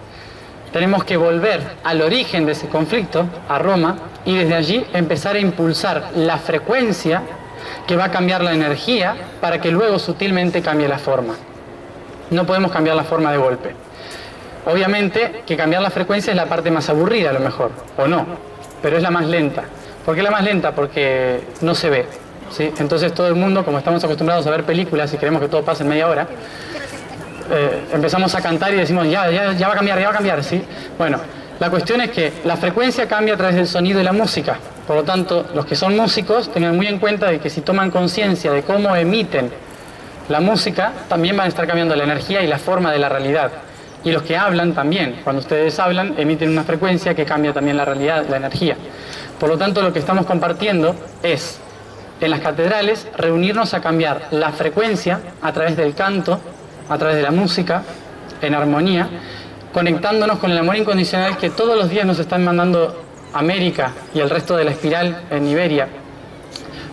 tenemos que volver al origen de ese conflicto, a Roma, y desde allí empezar a impulsar la frecuencia que va a cambiar la energía para que luego sutilmente cambie la forma. No podemos cambiar la forma de golpe. Obviamente que cambiar la frecuencia es la parte más aburrida a lo mejor, o no, pero es la más lenta. ¿Por qué la más lenta? Porque no se ve, ¿sí? Entonces todo el mundo, como estamos acostumbrados a ver películas y queremos que todo pase en media hora, empezamos a cantar y decimos, ya va a cambiar, ¿sí? Bueno, la cuestión es que la frecuencia cambia a través del sonido y la música. Por lo tanto, los que son músicos tengan muy en cuenta de que si toman conciencia de cómo emiten la música, también van a estar cambiando la energía y la forma de la realidad. Y los que hablan también, cuando ustedes hablan, emiten una frecuencia que cambia también la realidad, la energía. Por lo tanto, lo que estamos compartiendo es, en las catedrales, reunirnos a cambiar la frecuencia a través del canto, a través de la música, en armonía, conectándonos con el amor incondicional que todos los días nos están mandando América y el resto de la espiral en Iberia,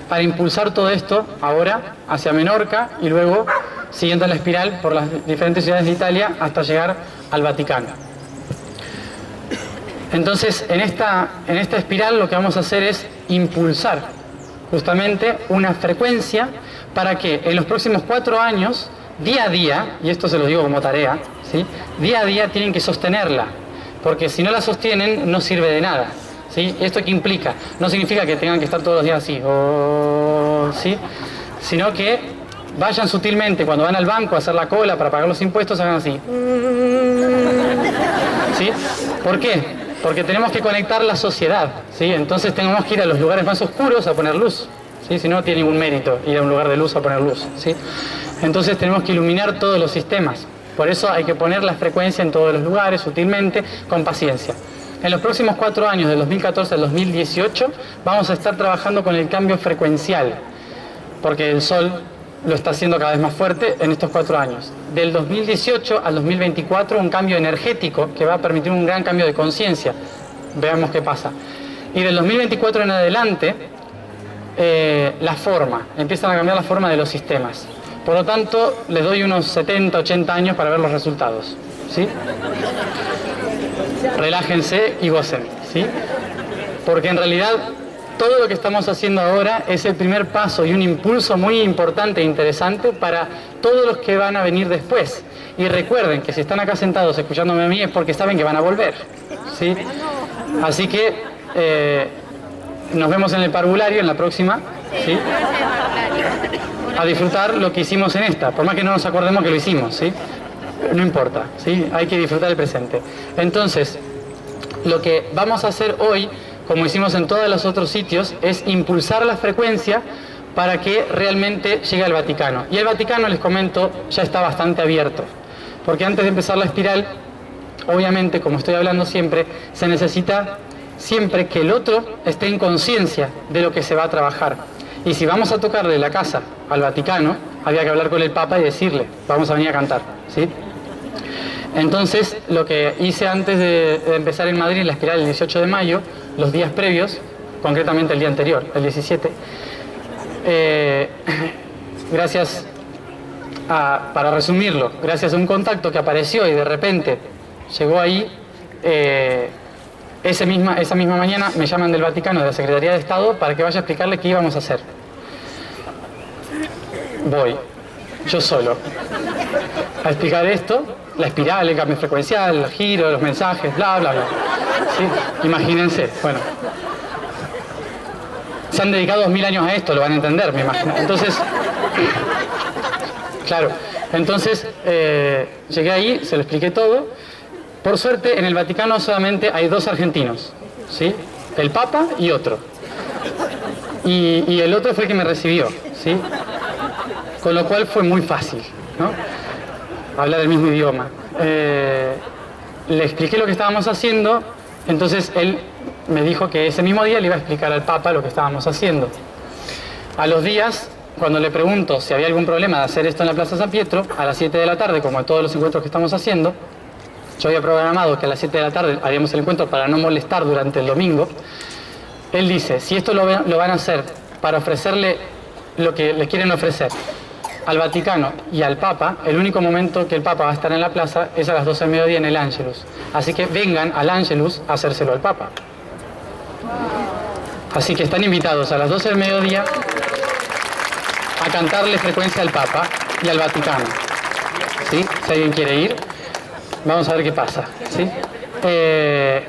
para impulsar todo esto ahora hacia Menorca y luego siguiendo la espiral por las diferentes ciudades de Italia hasta llegar al Vaticano. Entonces, en esta espiral lo que vamos a hacer es impulsar justamente una frecuencia para que en los próximos 4 años, día a día, y esto se los digo como tarea, ¿sí? Día a día tienen que sostenerla, porque si no la sostienen no sirve de nada, ¿sí? ¿Esto qué implica? No significa que tengan que estar todos los días así, ¿sí? Sino que vayan sutilmente, cuando van al banco a hacer la cola para pagar los impuestos, hagan así. ¿Sí? ¿Por qué? Porque tenemos que conectar la sociedad, ¿sí? Entonces tenemos que ir a los lugares más oscuros a poner luz, ¿sí? Si no, no tiene ningún mérito ir a un lugar de luz a poner luz, ¿sí? Entonces tenemos que iluminar todos los sistemas. Por eso hay que poner la frecuencia en todos los lugares, sutilmente, con paciencia. En los próximos 4 años, del 2014 al 2018, vamos a estar trabajando con el cambio frecuencial, porque el Sol lo está haciendo cada vez más fuerte en estos 4 años. Del 2018 al 2024, un cambio energético que va a permitir un gran cambio de conciencia. Veamos qué pasa. Y del 2024 en adelante, la forma. Empiezan a cambiar la forma de los sistemas. Por lo tanto, les doy unos 70, 80 años para ver los resultados, ¿sí? Relájense y gocen, ¿sí? Porque en realidad todo lo que estamos haciendo ahora es el primer paso y un impulso muy importante e interesante para todos los que van a venir después. Y recuerden que si están acá sentados escuchándome a mí es porque saben que van a volver, ¿sí? Así que nos vemos en el parvulario en la próxima, ¿sí? A disfrutar lo que hicimos en esta, por más que no nos acordemos que lo hicimos, ¿sí? No importa, ¿sí? Hay que disfrutar el presente. Entonces, lo que vamos a hacer hoy, como hicimos en todos los otros sitios, es impulsar la frecuencia para que realmente llegue al Vaticano. Y el Vaticano, les comento, ya está bastante abierto. Porque antes de empezar la espiral, obviamente, como estoy hablando siempre, se necesita siempre que el otro esté en conciencia de lo que se va a trabajar. Y si vamos a tocarle la casa al Vaticano, había que hablar con el Papa y decirle, vamos a venir a cantar, ¿sí? Entonces, lo que hice antes de empezar en Madrid, la espiral el 18 de mayo, los días previos, concretamente el día anterior, el 17, para resumirlo, gracias a un contacto que apareció y de repente llegó ahí, esa misma mañana me llaman del Vaticano, de la Secretaría de Estado, para que vaya a explicarle qué íbamos a hacer. Voy, yo solo, a explicar esto, la espiral, el cambio frecuencial, el giro, los mensajes, bla, bla, bla. ¿Sí? Imagínense, bueno. se han dedicado 2000 años a esto, lo van a entender, me imagino. Entonces, claro, entonces llegué ahí, se lo expliqué todo. Por suerte, en el Vaticano solamente hay 2 argentinos, ¿sí? El Papa y otro. Y el otro fue el que me recibió, ¿sí? Con lo cual fue muy fácil, ¿no? Hablar el mismo idioma. Le expliqué lo que estábamos haciendo, entonces él me dijo que ese mismo día le iba a explicar al Papa lo que estábamos haciendo. A los días, cuando le pregunto si había algún problema de hacer esto en la Plaza San Pietro, a las 7 de la tarde, como en todos los encuentros que estamos haciendo, yo había programado que a las 7 de la tarde haríamos el encuentro para no molestar durante el domingo. Él dice, si esto lo van a hacer para ofrecerle lo que le quieren ofrecer al Vaticano y al Papa, el único momento que el Papa va a estar en la plaza es a las 12 del mediodía en el Ángelus. Así que vengan al Ángelus a hacérselo al Papa. Así que están invitados a las 12 del mediodía a cantarle frecuencia al Papa y al Vaticano. ¿Sí? Si alguien quiere ir, vamos a ver qué pasa. ¿Sí?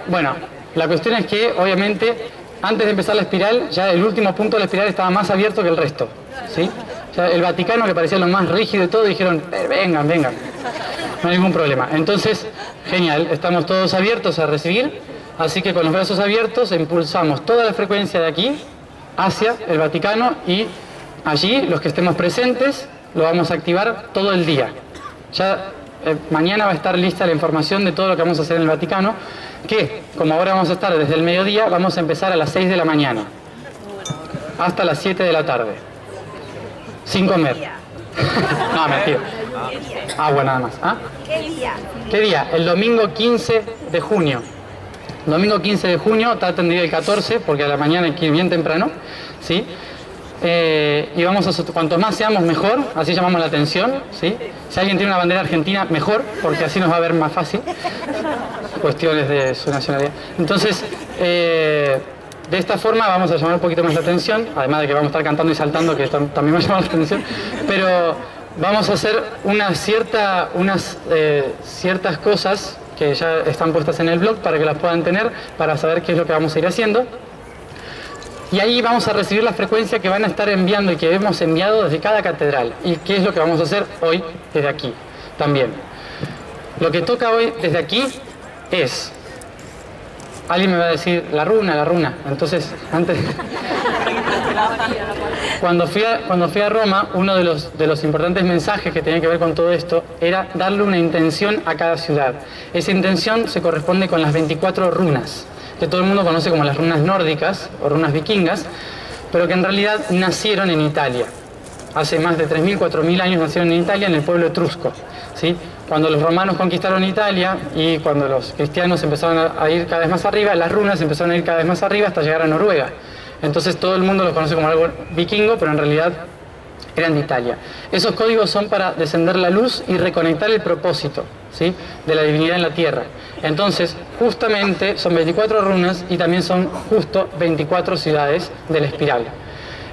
Bueno, la cuestión es que, obviamente, antes de empezar la espiral, ya el último punto de la espiral estaba más abierto que el resto. ¿Sí? Ya el Vaticano, que parecía lo más rígido de todo, dijeron, vengan, vengan. No hay ningún problema. Entonces, genial, estamos todos abiertos a recibir, así que con los brazos abiertos impulsamos toda la frecuencia de aquí hacia el Vaticano y allí, los que estemos presentes, lo vamos a activar todo el día. Ya mañana va a estar lista la información de todo lo que vamos a hacer en el Vaticano, que, como ahora vamos a estar desde el mediodía, vamos a empezar a las 6 de la mañana, hasta las 7 de la tarde, sin comer. No, mentira. Agua nada más. ¿Ah? ¿Qué día? ¿Qué día? El domingo 15 de junio. Domingo 15 de junio, traten de ir el 14, porque a la mañana hay que ir bien temprano, ¿sí? Y vamos a, cuanto más seamos mejor, así llamamos la atención, ¿sí? Si alguien tiene una bandera argentina, mejor, porque así nos va a ver más fácil, cuestiones de su nacionalidad. Entonces, de esta forma vamos a llamar un poquito más la atención, además de que vamos a estar cantando y saltando, que también va a llamar la atención, pero vamos a hacer unas ciertas cosas que ya están puestas en el blog para que las puedan tener, para saber qué es lo que vamos a ir haciendo. Y ahí vamos a recibir la frecuencia que van a estar enviando y que hemos enviado desde cada catedral. ¿Y qué es lo que vamos a hacer hoy desde aquí también? Lo que toca hoy desde aquí es... Alguien me va a decir, la runa. Entonces, antes... Cuando fui a Roma, uno de los importantes mensajes que tenía que ver con todo esto era darle una intención a cada ciudad. Esa intención se corresponde con las 24 runas, que todo el mundo conoce como las runas nórdicas o runas vikingas, pero que en realidad nacieron en Italia. Hace más de 3.000, 4.000 años nacieron en Italia, en el pueblo etrusco, ¿sí? Cuando los romanos conquistaron Italia y cuando los cristianos empezaron a ir cada vez más arriba, las runas empezaron a ir cada vez más arriba hasta llegar a Noruega. Entonces todo el mundo los conoce como algo vikingo, pero en realidad eran de Italia. Esos códigos son para descender la luz y reconectar el propósito, ¿sí?, de la divinidad en la tierra. Entonces, justamente son 24 runas y también son justo 24 ciudades de la espiral.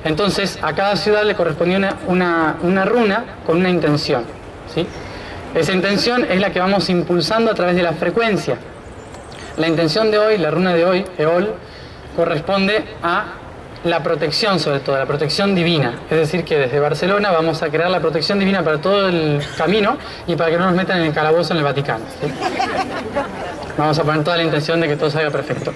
Entonces, a cada ciudad le correspondía una runa con una intención, ¿sí? Esa intención es la que vamos impulsando a través de la frecuencia. La intención de hoy, la runa de hoy, Eol, corresponde a la protección, sobre todo, la protección divina. Es decir, que desde Barcelona vamos a crear la protección divina para todo el camino y para que no nos metan en el calabozo en el Vaticano, ¿sí? Vamos a poner toda la intención de que todo salga perfecto.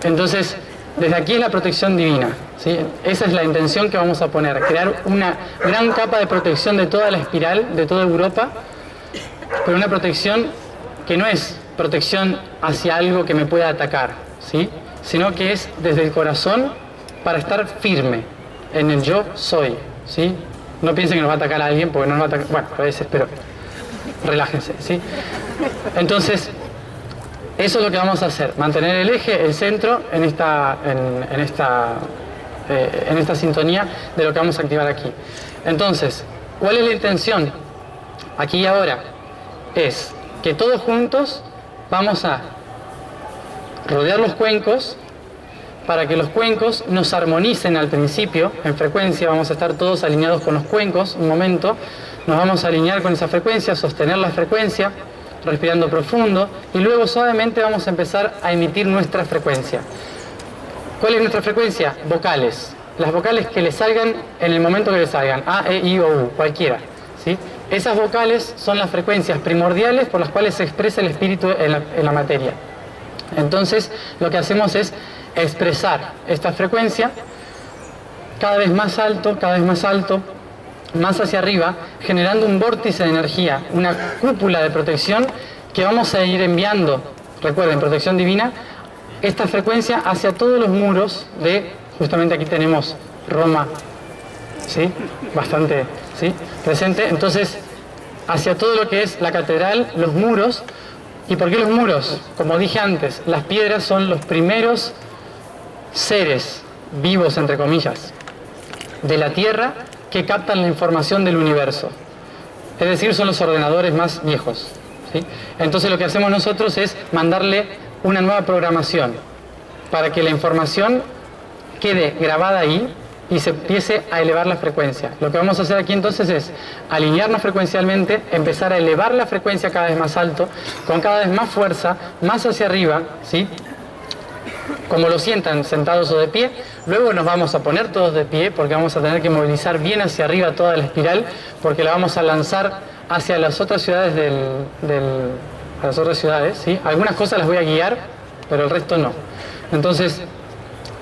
Entonces, desde aquí es la protección divina, ¿sí? Esa es la intención que vamos a poner, crear una gran capa de protección de toda la espiral, de toda Europa, pero una protección que no es protección hacia algo que me pueda atacar, ¿sí?, sino que es desde el corazón para estar firme en el yo soy, ¿sí? No piensen que nos va a atacar a alguien, porque no nos va a atacar, bueno, a veces, pero relájense, ¿sí? Entonces, eso es lo que vamos a hacer, mantener el eje, el centro, en esta sintonía de lo que vamos a activar aquí. Entonces, ¿cuál es la intención? Aquí y ahora es que todos juntos vamos a rodear los cuencos para que los cuencos nos armonicen al principio en frecuencia. Vamos a estar todos alineados con los cuencos un momento, nos vamos a alinear con esa frecuencia, sostener la frecuencia respirando profundo y luego suavemente vamos a empezar a emitir nuestra frecuencia. ¿Cuál es nuestra frecuencia? Vocales, las vocales que le salgan en el momento que le salgan, A, E, I o U, cualquiera, ¿sí? Esas vocales son las frecuencias primordiales por las cuales se expresa el espíritu en la materia. Entonces, lo que hacemos es expresar esta frecuencia cada vez más alto, más hacia arriba, generando un vórtice de energía, una cúpula de protección que vamos a ir enviando, recuerden, protección divina, esta frecuencia hacia todos los muros de, justamente aquí tenemos Roma, ¿sí? Bastante, ¿sí? Presente. Entonces, hacia todo lo que es la catedral, los muros. ¿Y por qué los muros? Como dije antes, las piedras son los primeros seres vivos, entre comillas, de la Tierra que captan la información del universo. Es decir, son los ordenadores más viejos, ¿sí? Entonces lo que hacemos nosotros es mandarle una nueva programación para que la información quede grabada ahí y se empiece a elevar la frecuencia. Lo que vamos a hacer aquí entonces es alinearnos frecuencialmente, empezar a elevar la frecuencia cada vez más alto, con cada vez más fuerza, más hacia arriba, ¿sí? Como lo sientan, sentados o de pie. Luego nos vamos a poner todos de pie porque vamos a tener que movilizar bien hacia arriba toda la espiral, porque la vamos a lanzar hacia las otras ciudades a las otras ciudades, ¿sí? Algunas cosas las voy a guiar, pero el resto no. Entonces,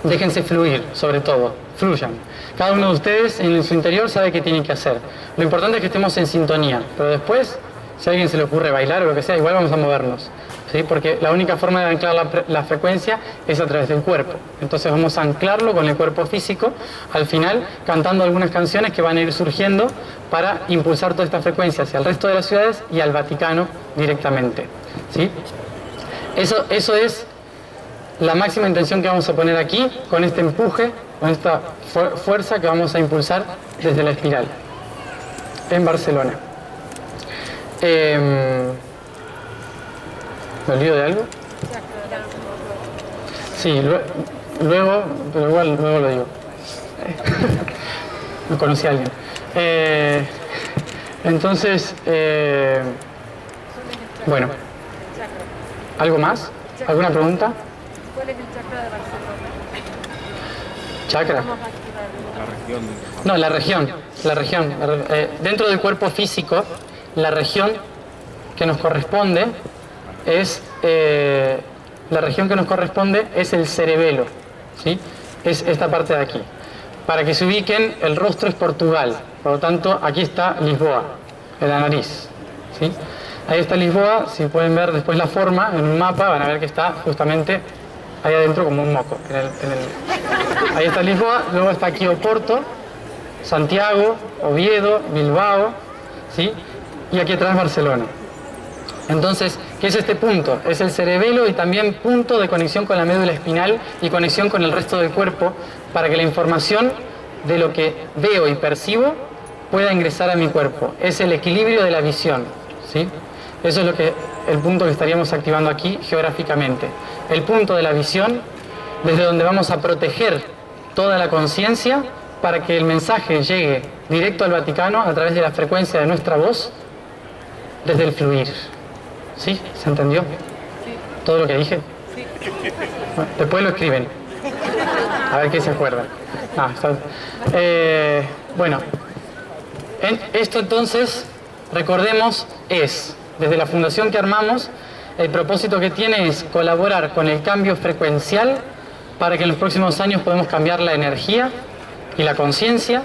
déjense fluir, sobre todo, fluyan. Cada uno de ustedes en su interior sabe qué tienen que hacer. Lo importante es que estemos en sintonía, pero después, si a alguien se le ocurre bailar o lo que sea, igual vamos a movernos, ¿sí? Porque la única forma de anclar la frecuencia es a través del cuerpo. Entonces vamos a anclarlo con el cuerpo físico, al final cantando algunas canciones que van a ir surgiendo para impulsar toda esta frecuencia hacia el resto de las ciudades y al Vaticano directamente, ¿sí? Eso es la máxima intención que vamos a poner aquí, con este empuje, con esta fuerza que vamos a impulsar desde la espiral en Barcelona. ¿Me olvido de algo? Sí, luego, pero igual luego lo digo. No conocí a alguien. Entonces, bueno, ¿algo más? ¿Alguna pregunta? ¿Cuál es el chakra de Barcelona? ¿Chakra? No, la región. Dentro del cuerpo físico, la región que nos corresponde es el cerebelo, ¿sí? Es esta parte de aquí. Para que se ubiquen, el rostro es Portugal, por lo tanto aquí está Lisboa, en la nariz, ¿sí? Ahí está Lisboa, si pueden ver después la forma en un mapa, van a ver que está justamente ahí adentro como un moco. Ahí está Lisboa, luego está aquí Oporto, Santiago, Oviedo, Bilbao, ¿sí? Y aquí atrás Barcelona. Entonces, ¿qué es este punto? Es el cerebelo y también punto de conexión con la médula espinal y conexión con el resto del cuerpo para que la información de lo que veo y percibo pueda ingresar a mi cuerpo. Es el equilibrio de la visión, ¿sí? Eso es el punto que estaríamos activando aquí geográficamente. El punto de la visión, desde donde vamos a proteger toda la conciencia para que el mensaje llegue directo al Vaticano a través de la frecuencia de nuestra voz, desde el fluir. ¿Sí? ¿Se entendió? Sí. ¿Todo lo que dije? Sí. Bueno, después lo escriben. A ver qué se acuerdan. Bueno, esto entonces, recordemos, es, desde la fundación que armamos, el propósito que tiene es colaborar con el cambio frecuencial para que en los próximos años podamos cambiar la energía y la conciencia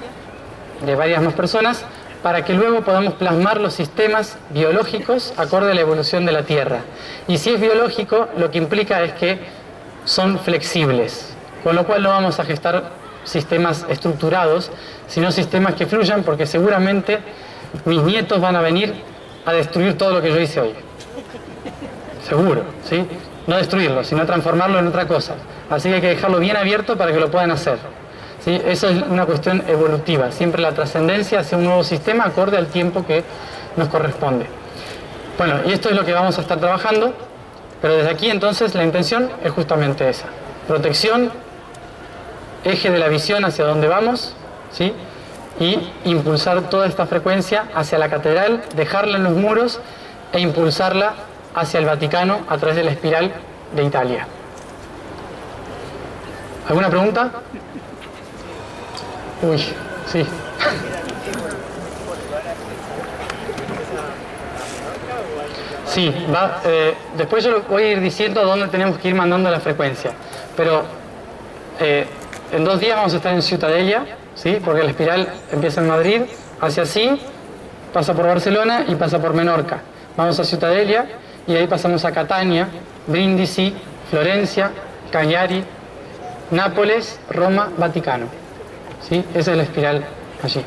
de varias más personas para que luego podamos plasmar los sistemas biológicos acorde a la evolución de la Tierra. Y si es biológico, lo que implica es que son flexibles, con lo cual no vamos a gestar sistemas estructurados, sino sistemas que fluyan, porque seguramente mis nietos van a venir a destruir todo lo que yo hice hoy. Seguro, ¿sí? No destruirlo, sino transformarlo en otra cosa. Así que hay que dejarlo bien abierto para que lo puedan hacer, ¿sí? Eso es una cuestión evolutiva, siempre la trascendencia hacia un nuevo sistema acorde al tiempo que nos corresponde. Bueno, y esto es lo que vamos a estar trabajando, pero desde aquí entonces la intención es justamente esa. Protección, eje de la visión hacia donde vamos, ¿sí? Y impulsar toda esta frecuencia hacia la catedral, dejarla en los muros e impulsarla hacia el Vaticano a través de la espiral de Italia. ¿Alguna pregunta? Uy, sí. Sí, después yo lo voy a ir diciendo a dónde tenemos que ir mandando la frecuencia. Pero en 2 días vamos a estar en Ciutadella, ¿sí? Porque la espiral empieza en Madrid, hace así, pasa por Barcelona y pasa por Menorca. Vamos a Ciutadella y ahí pasamos a Catania, Brindisi, Florencia, Cagliari, Nápoles, Roma, Vaticano. ¿Sí? Esa es la espiral allí.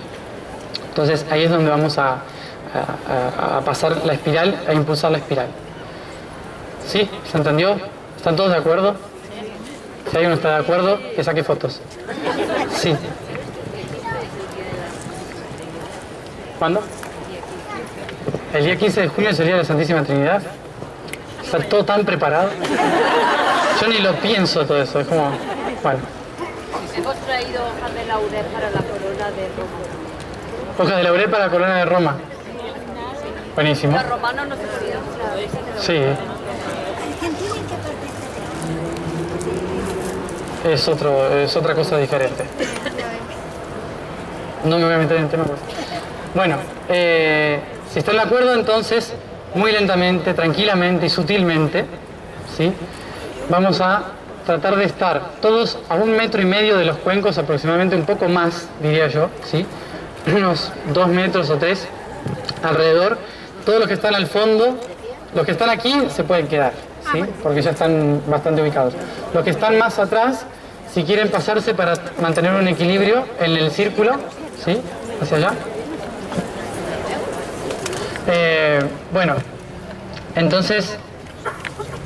Entonces ahí es donde vamos a pasar la espiral, a impulsar la espiral. ¿Sí? ¿Se entendió? ¿Están todos de acuerdo? Si alguien no está de acuerdo, que saque fotos. Sí. ¿Cuándo? El día 15 de junio es el día de la Santísima Trinidad. Está todo tan preparado. Yo ni lo pienso todo eso, es como... Bueno. Hemos traído hojas de laurel para la corona de Roma. Hojas de laurel para la corona de Roma. Buenísimo. Los romanos no se podían usar. Sí. Es otra cosa diferente. No me voy a meter en el tema. Pues. Bueno, si están de acuerdo, entonces, muy lentamente, tranquilamente y sutilmente, ¿sí? Vamos a tratar de estar todos a 1,5 metros de los cuencos, aproximadamente un poco más, diría yo, ¿sí? Unos 2 metros o 3 alrededor. Todos los que están al fondo, los que están aquí se pueden quedar, ¿sí? Porque ya están bastante ubicados. Los que están más atrás, si quieren pasarse para mantener un equilibrio en el círculo, ¿sí? Hacia allá. Bueno, entonces,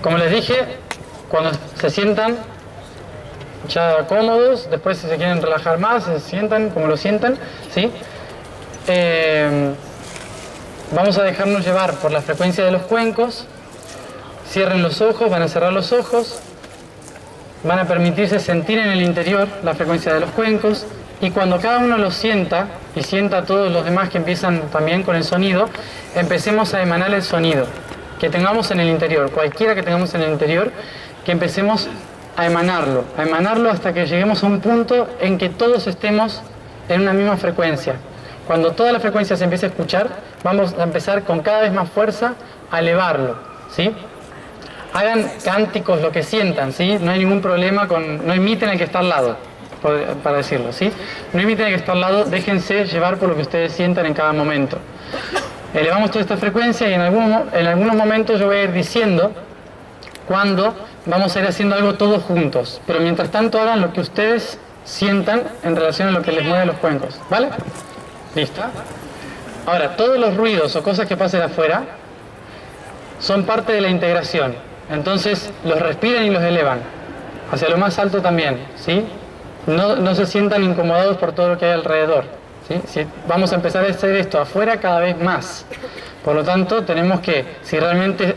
como les dije, cuando se sientan ya cómodos, después si se quieren relajar más, se sientan como lo sientan, ¿sí? Vamos a dejarnos llevar por la frecuencia de los cuencos. Cierren los ojos, van a cerrar los ojos, van a permitirse sentir en el interior la frecuencia de los cuencos, y cuando cada uno lo sienta y sienta a todos los demás que empiezan también con el sonido, empecemos a emanar el sonido que tengamos en el interior, cualquiera que tengamos en el interior, que empecemos a emanarlo hasta que lleguemos a un punto en que todos estemos en una misma frecuencia. Cuando toda la frecuencia se empiece a escuchar, vamos a empezar con cada vez más fuerza a elevarlo, ¿sí? Hagan cánticos, lo que sientan, ¿sí? No hay ningún problema no imiten al que está al lado, para decirlo, ¿sí? No imiten al que está al lado, déjense llevar por lo que ustedes sientan en cada momento. Elevamos toda esta frecuencia y en algunos momentos yo voy a ir diciendo cuándo vamos a ir haciendo algo todos juntos, pero mientras tanto hagan lo que ustedes sientan en relación a lo que les mueve los cuencos, ¿vale? ¿Listo? Ahora, todos los ruidos o cosas que pasen afuera son parte de la integración. Entonces, los respiran y los elevan hacia lo más alto también, ¿sí? No se sientan incomodados por todo lo que hay alrededor, ¿sí? Vamos a empezar a hacer esto afuera cada vez más. Por lo tanto, tenemos que, si realmente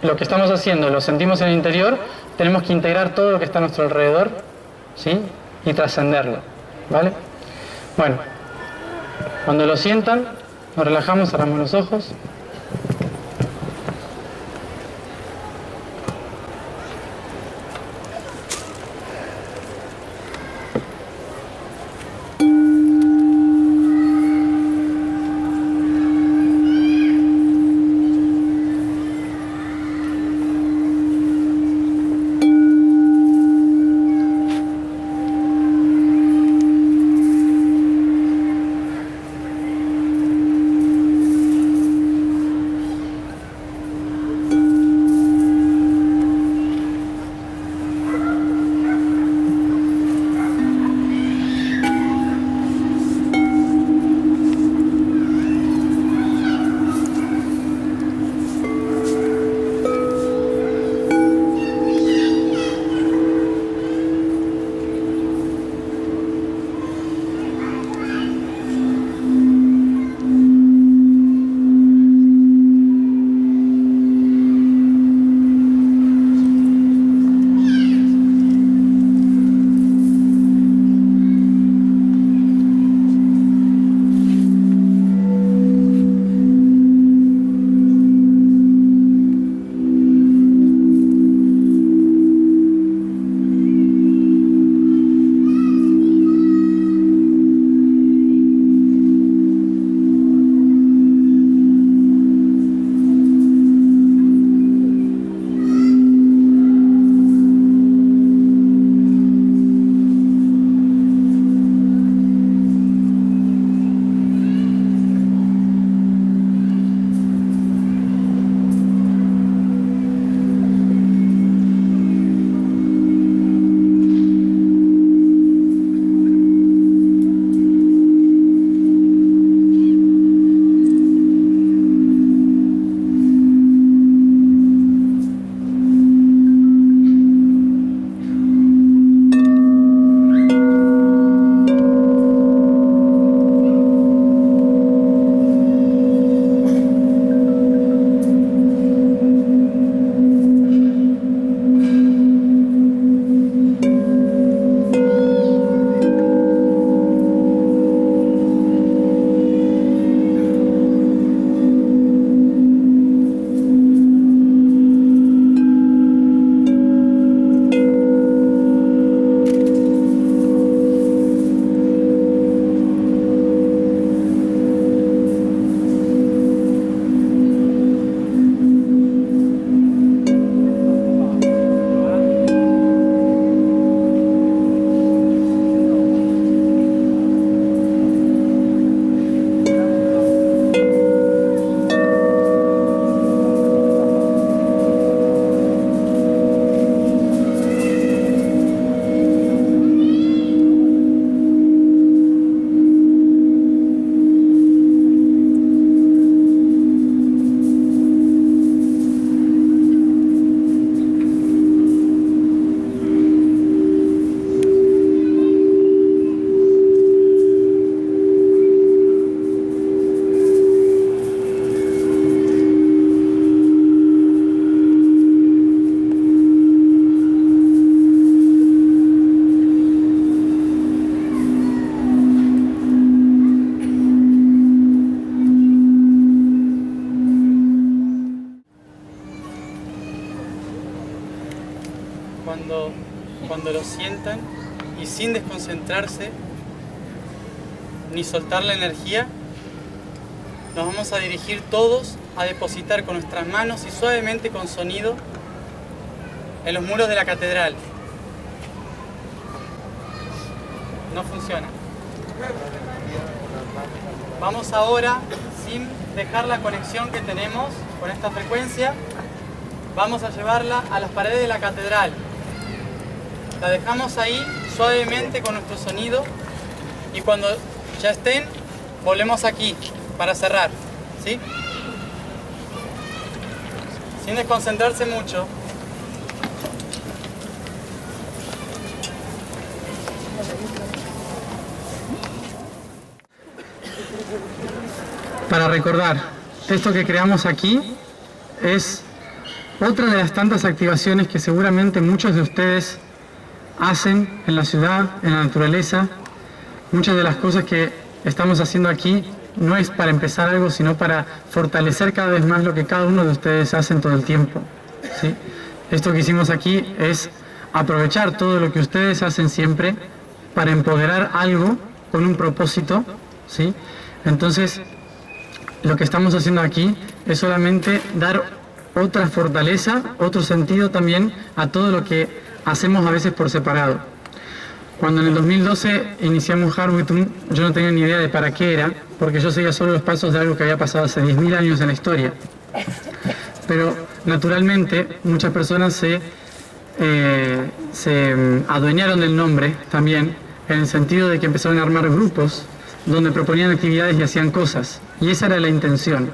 lo que estamos haciendo lo sentimos en el interior, tenemos que integrar todo lo que está a nuestro alrededor, ¿sí? Y trascenderlo, ¿vale? Bueno, cuando lo sientan, nos relajamos, cerramos los ojos. cuando lo sientan y sin desconcentrarse ni soltar la energía, nos vamos a dirigir todos a depositar con nuestras manos y suavemente con sonido en los muros de la catedral. No funciona. Vamos ahora, sin dejar la conexión que tenemos con esta frecuencia, vamos a llevarla a las paredes de la catedral. La dejamos ahí suavemente con nuestro sonido y cuando ya estén, volvemos aquí para cerrar, ¿sí? Sin desconcentrarse mucho. Para recordar, esto que creamos aquí es otra de las tantas activaciones que seguramente muchos de ustedes hacen en la ciudad, en la naturaleza. Muchas de las cosas que estamos haciendo aquí no es para empezar algo, sino para fortalecer cada vez más lo que cada uno de ustedes hacen todo el tiempo, ¿sí? Esto que hicimos aquí es aprovechar todo lo que ustedes hacen siempre para empoderar algo con un propósito, ¿sí? Entonces, lo que estamos haciendo aquí es solamente dar otra fortaleza, otro sentido también a todo lo que hacemos a veces por separado. Cuando en el 2012 iniciamos Harwitum, yo no tenía ni idea de para qué era, porque yo seguía solo los pasos de algo que había pasado hace 10.000 años en la historia. Pero naturalmente muchas personas se adueñaron del nombre también, en el sentido de que empezaron a armar grupos donde proponían actividades y hacían cosas. Y esa era la intención,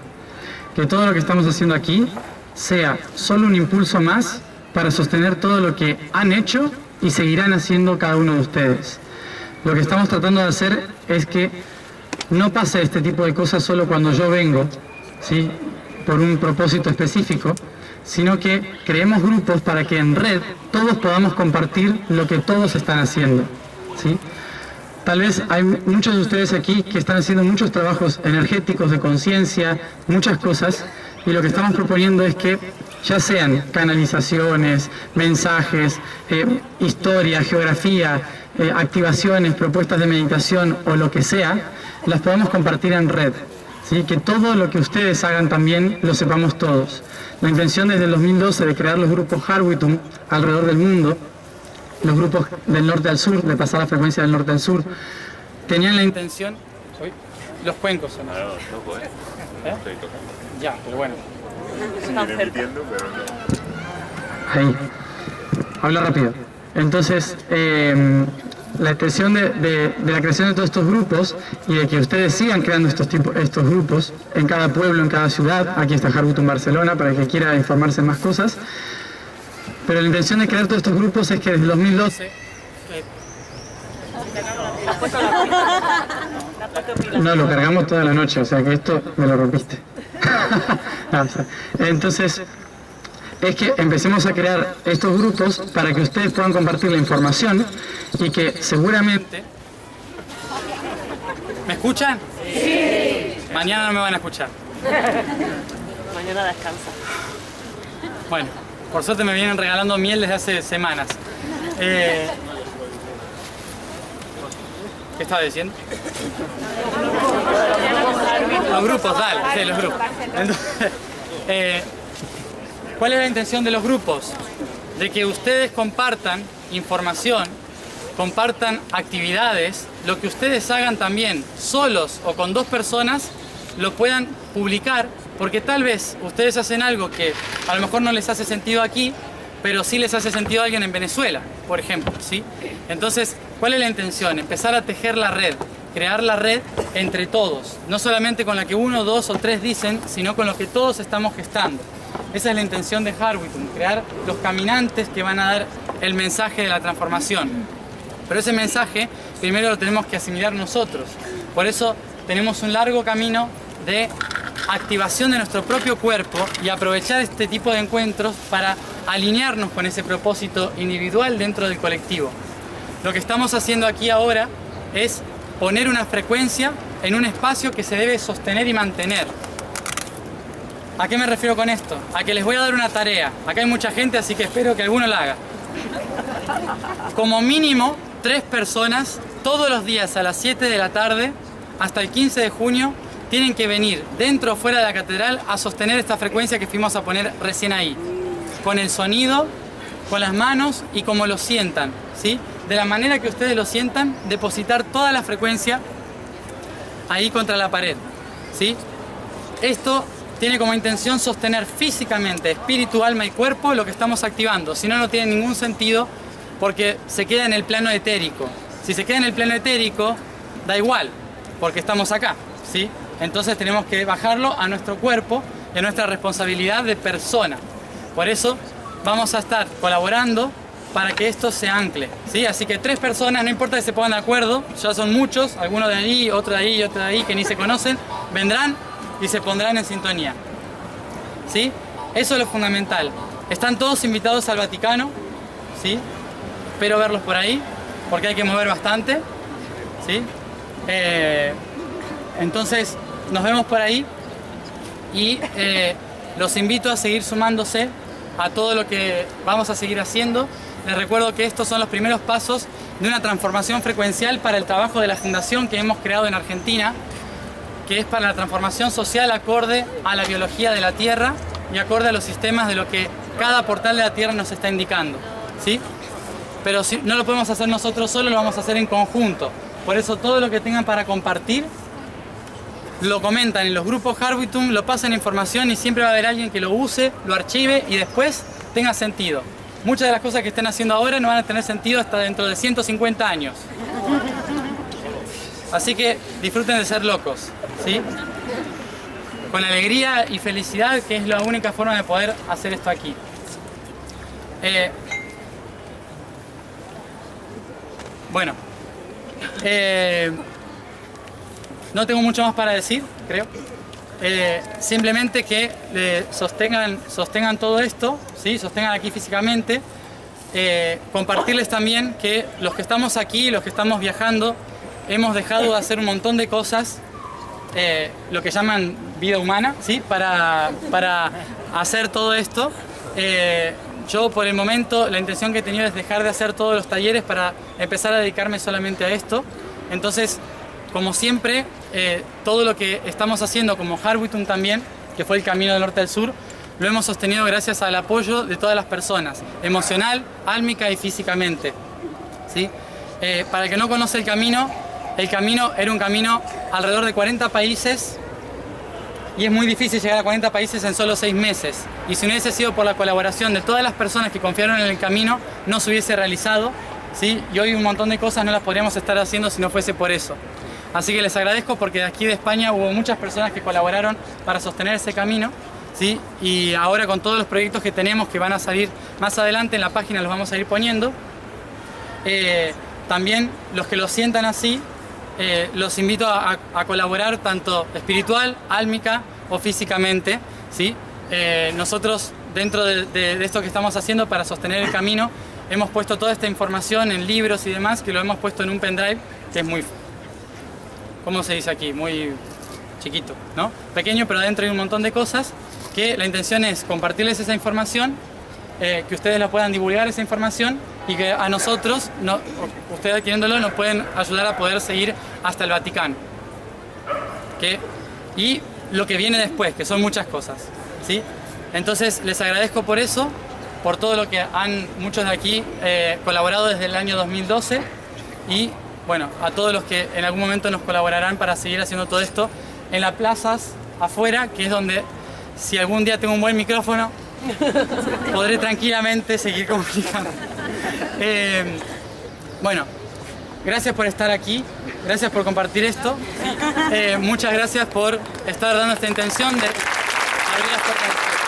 que todo lo que estamos haciendo aquí sea solo un impulso más para sostener todo lo que han hecho y seguirán haciendo cada uno de ustedes. Lo que estamos tratando de hacer es que no pase este tipo de cosas solo cuando yo vengo, ¿sí?, por un propósito específico, sino que creemos grupos para que en red todos podamos compartir lo que todos están haciendo, ¿sí? Tal vez hay muchos de ustedes aquí que están haciendo muchos trabajos energéticos, de conciencia, muchas cosas, y lo que estamos proponiendo es que ya sean canalizaciones, mensajes, historia, geografía, activaciones, propuestas de meditación o lo que sea, las podamos compartir en red, ¿sí? Que todo lo que ustedes hagan también lo sepamos todos. La intención desde el 2012 de crear los grupos Harwitum alrededor del mundo, los grupos del norte al sur, de pasar la frecuencia del norte al sur, tenían la intención... Los cuencos son. No, toco, ¿eh? Estoy tocando. Ya, pero bueno. Estoy repitiendo, pero no. Ahí. Habla rápido. Entonces, la intención de la creación de todos estos grupos y de que ustedes sigan creando estos grupos en cada pueblo, en cada ciudad. Aquí está Harwitum Barcelona para el que quiera informarse en más cosas. Pero la intención de crear todos estos grupos es que desde el 2012... No, lo cargamos toda la noche, o sea que esto me lo rompiste. Entonces, es que empecemos a crear estos grupos para que ustedes puedan compartir la información y que seguramente... ¿Me escuchan? Sí. Mañana no me van a escuchar. Mañana descansa. Bueno, por suerte me vienen regalando miel desde hace semanas. ¿Qué estaba diciendo? Los grupos, dale, sí, los grupos. Entonces, ¿cuál es la intención de los grupos? De que ustedes compartan información, compartan actividades, lo que ustedes hagan también, solos o con dos personas, lo puedan publicar, porque tal vez ustedes hacen algo que a lo mejor no les hace sentido aquí, pero sí les hace sentido a alguien en Venezuela, por ejemplo, ¿sí? Entonces, ¿cuál es la intención? Empezar a tejer la red, crear la red entre todos, no solamente con la que uno, dos o tres dicen, sino con lo que todos estamos gestando. Esa es la intención de Harwitum, crear los caminantes que van a dar el mensaje de la transformación. Pero ese mensaje primero lo tenemos que asimilar nosotros. Por eso tenemos un largo camino de activación de nuestro propio cuerpo y aprovechar este tipo de encuentros para alinearnos con ese propósito individual dentro del colectivo. Lo que estamos haciendo aquí ahora es poner una frecuencia en un espacio que se debe sostener y mantener. ¿A qué me refiero con esto? A que les voy a dar una tarea. Acá hay mucha gente, así que espero que alguno la haga. como mínimo 3 personas todos los días a las 7 de la tarde hasta el 15 de junio tienen que venir dentro o fuera de la catedral a sostener esta frecuencia que fuimos a poner recién ahí, con el sonido, con las manos y como lo sientan, ¿sí? De la manera que ustedes lo sientan, depositar toda la frecuencia ahí contra la pared, ¿sí? Esto tiene como intención sostener físicamente, espíritu, alma y cuerpo lo que estamos activando. Si no, no tiene ningún sentido porque se queda en el plano etérico. Si se queda en el plano etérico, da igual, porque estamos acá, ¿sí? Entonces tenemos que bajarlo a nuestro cuerpo, en nuestra responsabilidad de persona. Por eso vamos a estar colaborando para que esto se ancle, ¿sí? Así que 3 personas, no importa que se pongan de acuerdo, ya son muchos, algunos de ahí, otro de ahí y otro de ahí que ni se conocen, vendrán y se pondrán en sintonía, ¿sí? Eso es lo fundamental. Están todos invitados al Vaticano, ¿sí? Espero verlos por ahí, porque hay que mover bastante, ¿sí? Entonces, nos vemos por ahí y los invito a seguir sumándose a todo lo que vamos a seguir haciendo. Les recuerdo que estos son los primeros pasos de una transformación frecuencial para el trabajo de la fundación que hemos creado en Argentina, que es para la transformación social acorde a la biología de la Tierra y acorde a los sistemas de lo que cada portal de la Tierra nos está indicando, ¿sí? Pero si no lo podemos hacer nosotros solos, lo vamos a hacer en conjunto. Por eso todo lo que tengan para compartir, lo comentan en los grupos Harbitum, lo pasan información y siempre va a haber alguien que lo use, lo archive y después tenga sentido. Muchas de las cosas que estén haciendo ahora no van a tener sentido hasta dentro de 150 años. Así que disfruten de ser locos, ¿sí? Con alegría y felicidad, que es la única forma de poder hacer esto aquí. Bueno, no tengo mucho más para decir, creo. Simplemente que sostengan todo esto, ¿sí? Sostengan aquí físicamente. Compartirles también que los que estamos aquí, los que estamos viajando, hemos dejado de hacer un montón de cosas, lo que llaman vida humana, ¿sí? Para hacer todo esto. Yo por el momento la intención que he tenido es dejar de hacer todos los talleres para empezar a dedicarme solamente a esto. Entonces, como siempre, todo lo que estamos haciendo como Harbitum también, que fue el camino del norte al sur, lo hemos sostenido gracias al apoyo de todas las personas, emocional, álmica y físicamente, ¿sí? Para el que no conoce el camino era un camino alrededor de 40 países y es muy difícil llegar a 40 países en solo 6 meses. Y si no hubiese sido por la colaboración de todas las personas que confiaron en el camino, no se hubiese realizado, ¿sí? Y hoy un montón de cosas no las podríamos estar haciendo si no fuese por eso. Así que les agradezco porque de aquí de España hubo muchas personas que colaboraron para sostener ese camino, ¿sí? Y ahora con todos los proyectos que tenemos que van a salir más adelante en la página los vamos a ir poniendo. También los que lo sientan así, los invito a colaborar tanto espiritual, álmica o físicamente, ¿sí? Nosotros dentro de esto que estamos haciendo para sostener el camino hemos puesto toda esta información en libros y demás, que lo hemos puesto en un pendrive que es muy, ¿cómo se dice aquí? Muy chiquito, ¿no? Pequeño, pero adentro hay un montón de cosas que la intención es compartirles esa información, que ustedes la puedan divulgar esa información y que a nosotros, ustedes adquiriéndolo, nos pueden ayudar a poder seguir hasta el Vaticano. Y lo que viene después, que son muchas cosas, ¿sí? Entonces les agradezco por eso, por todo lo que muchos de aquí colaborado desde el año 2012 y bueno, a todos los que en algún momento nos colaborarán para seguir haciendo todo esto en las plazas afuera, que es donde si algún día tengo un buen micrófono podré tranquilamente seguir comunicando. Bueno, gracias por estar aquí, gracias por compartir esto, muchas gracias por estar dando esta intención de abrir las puertas.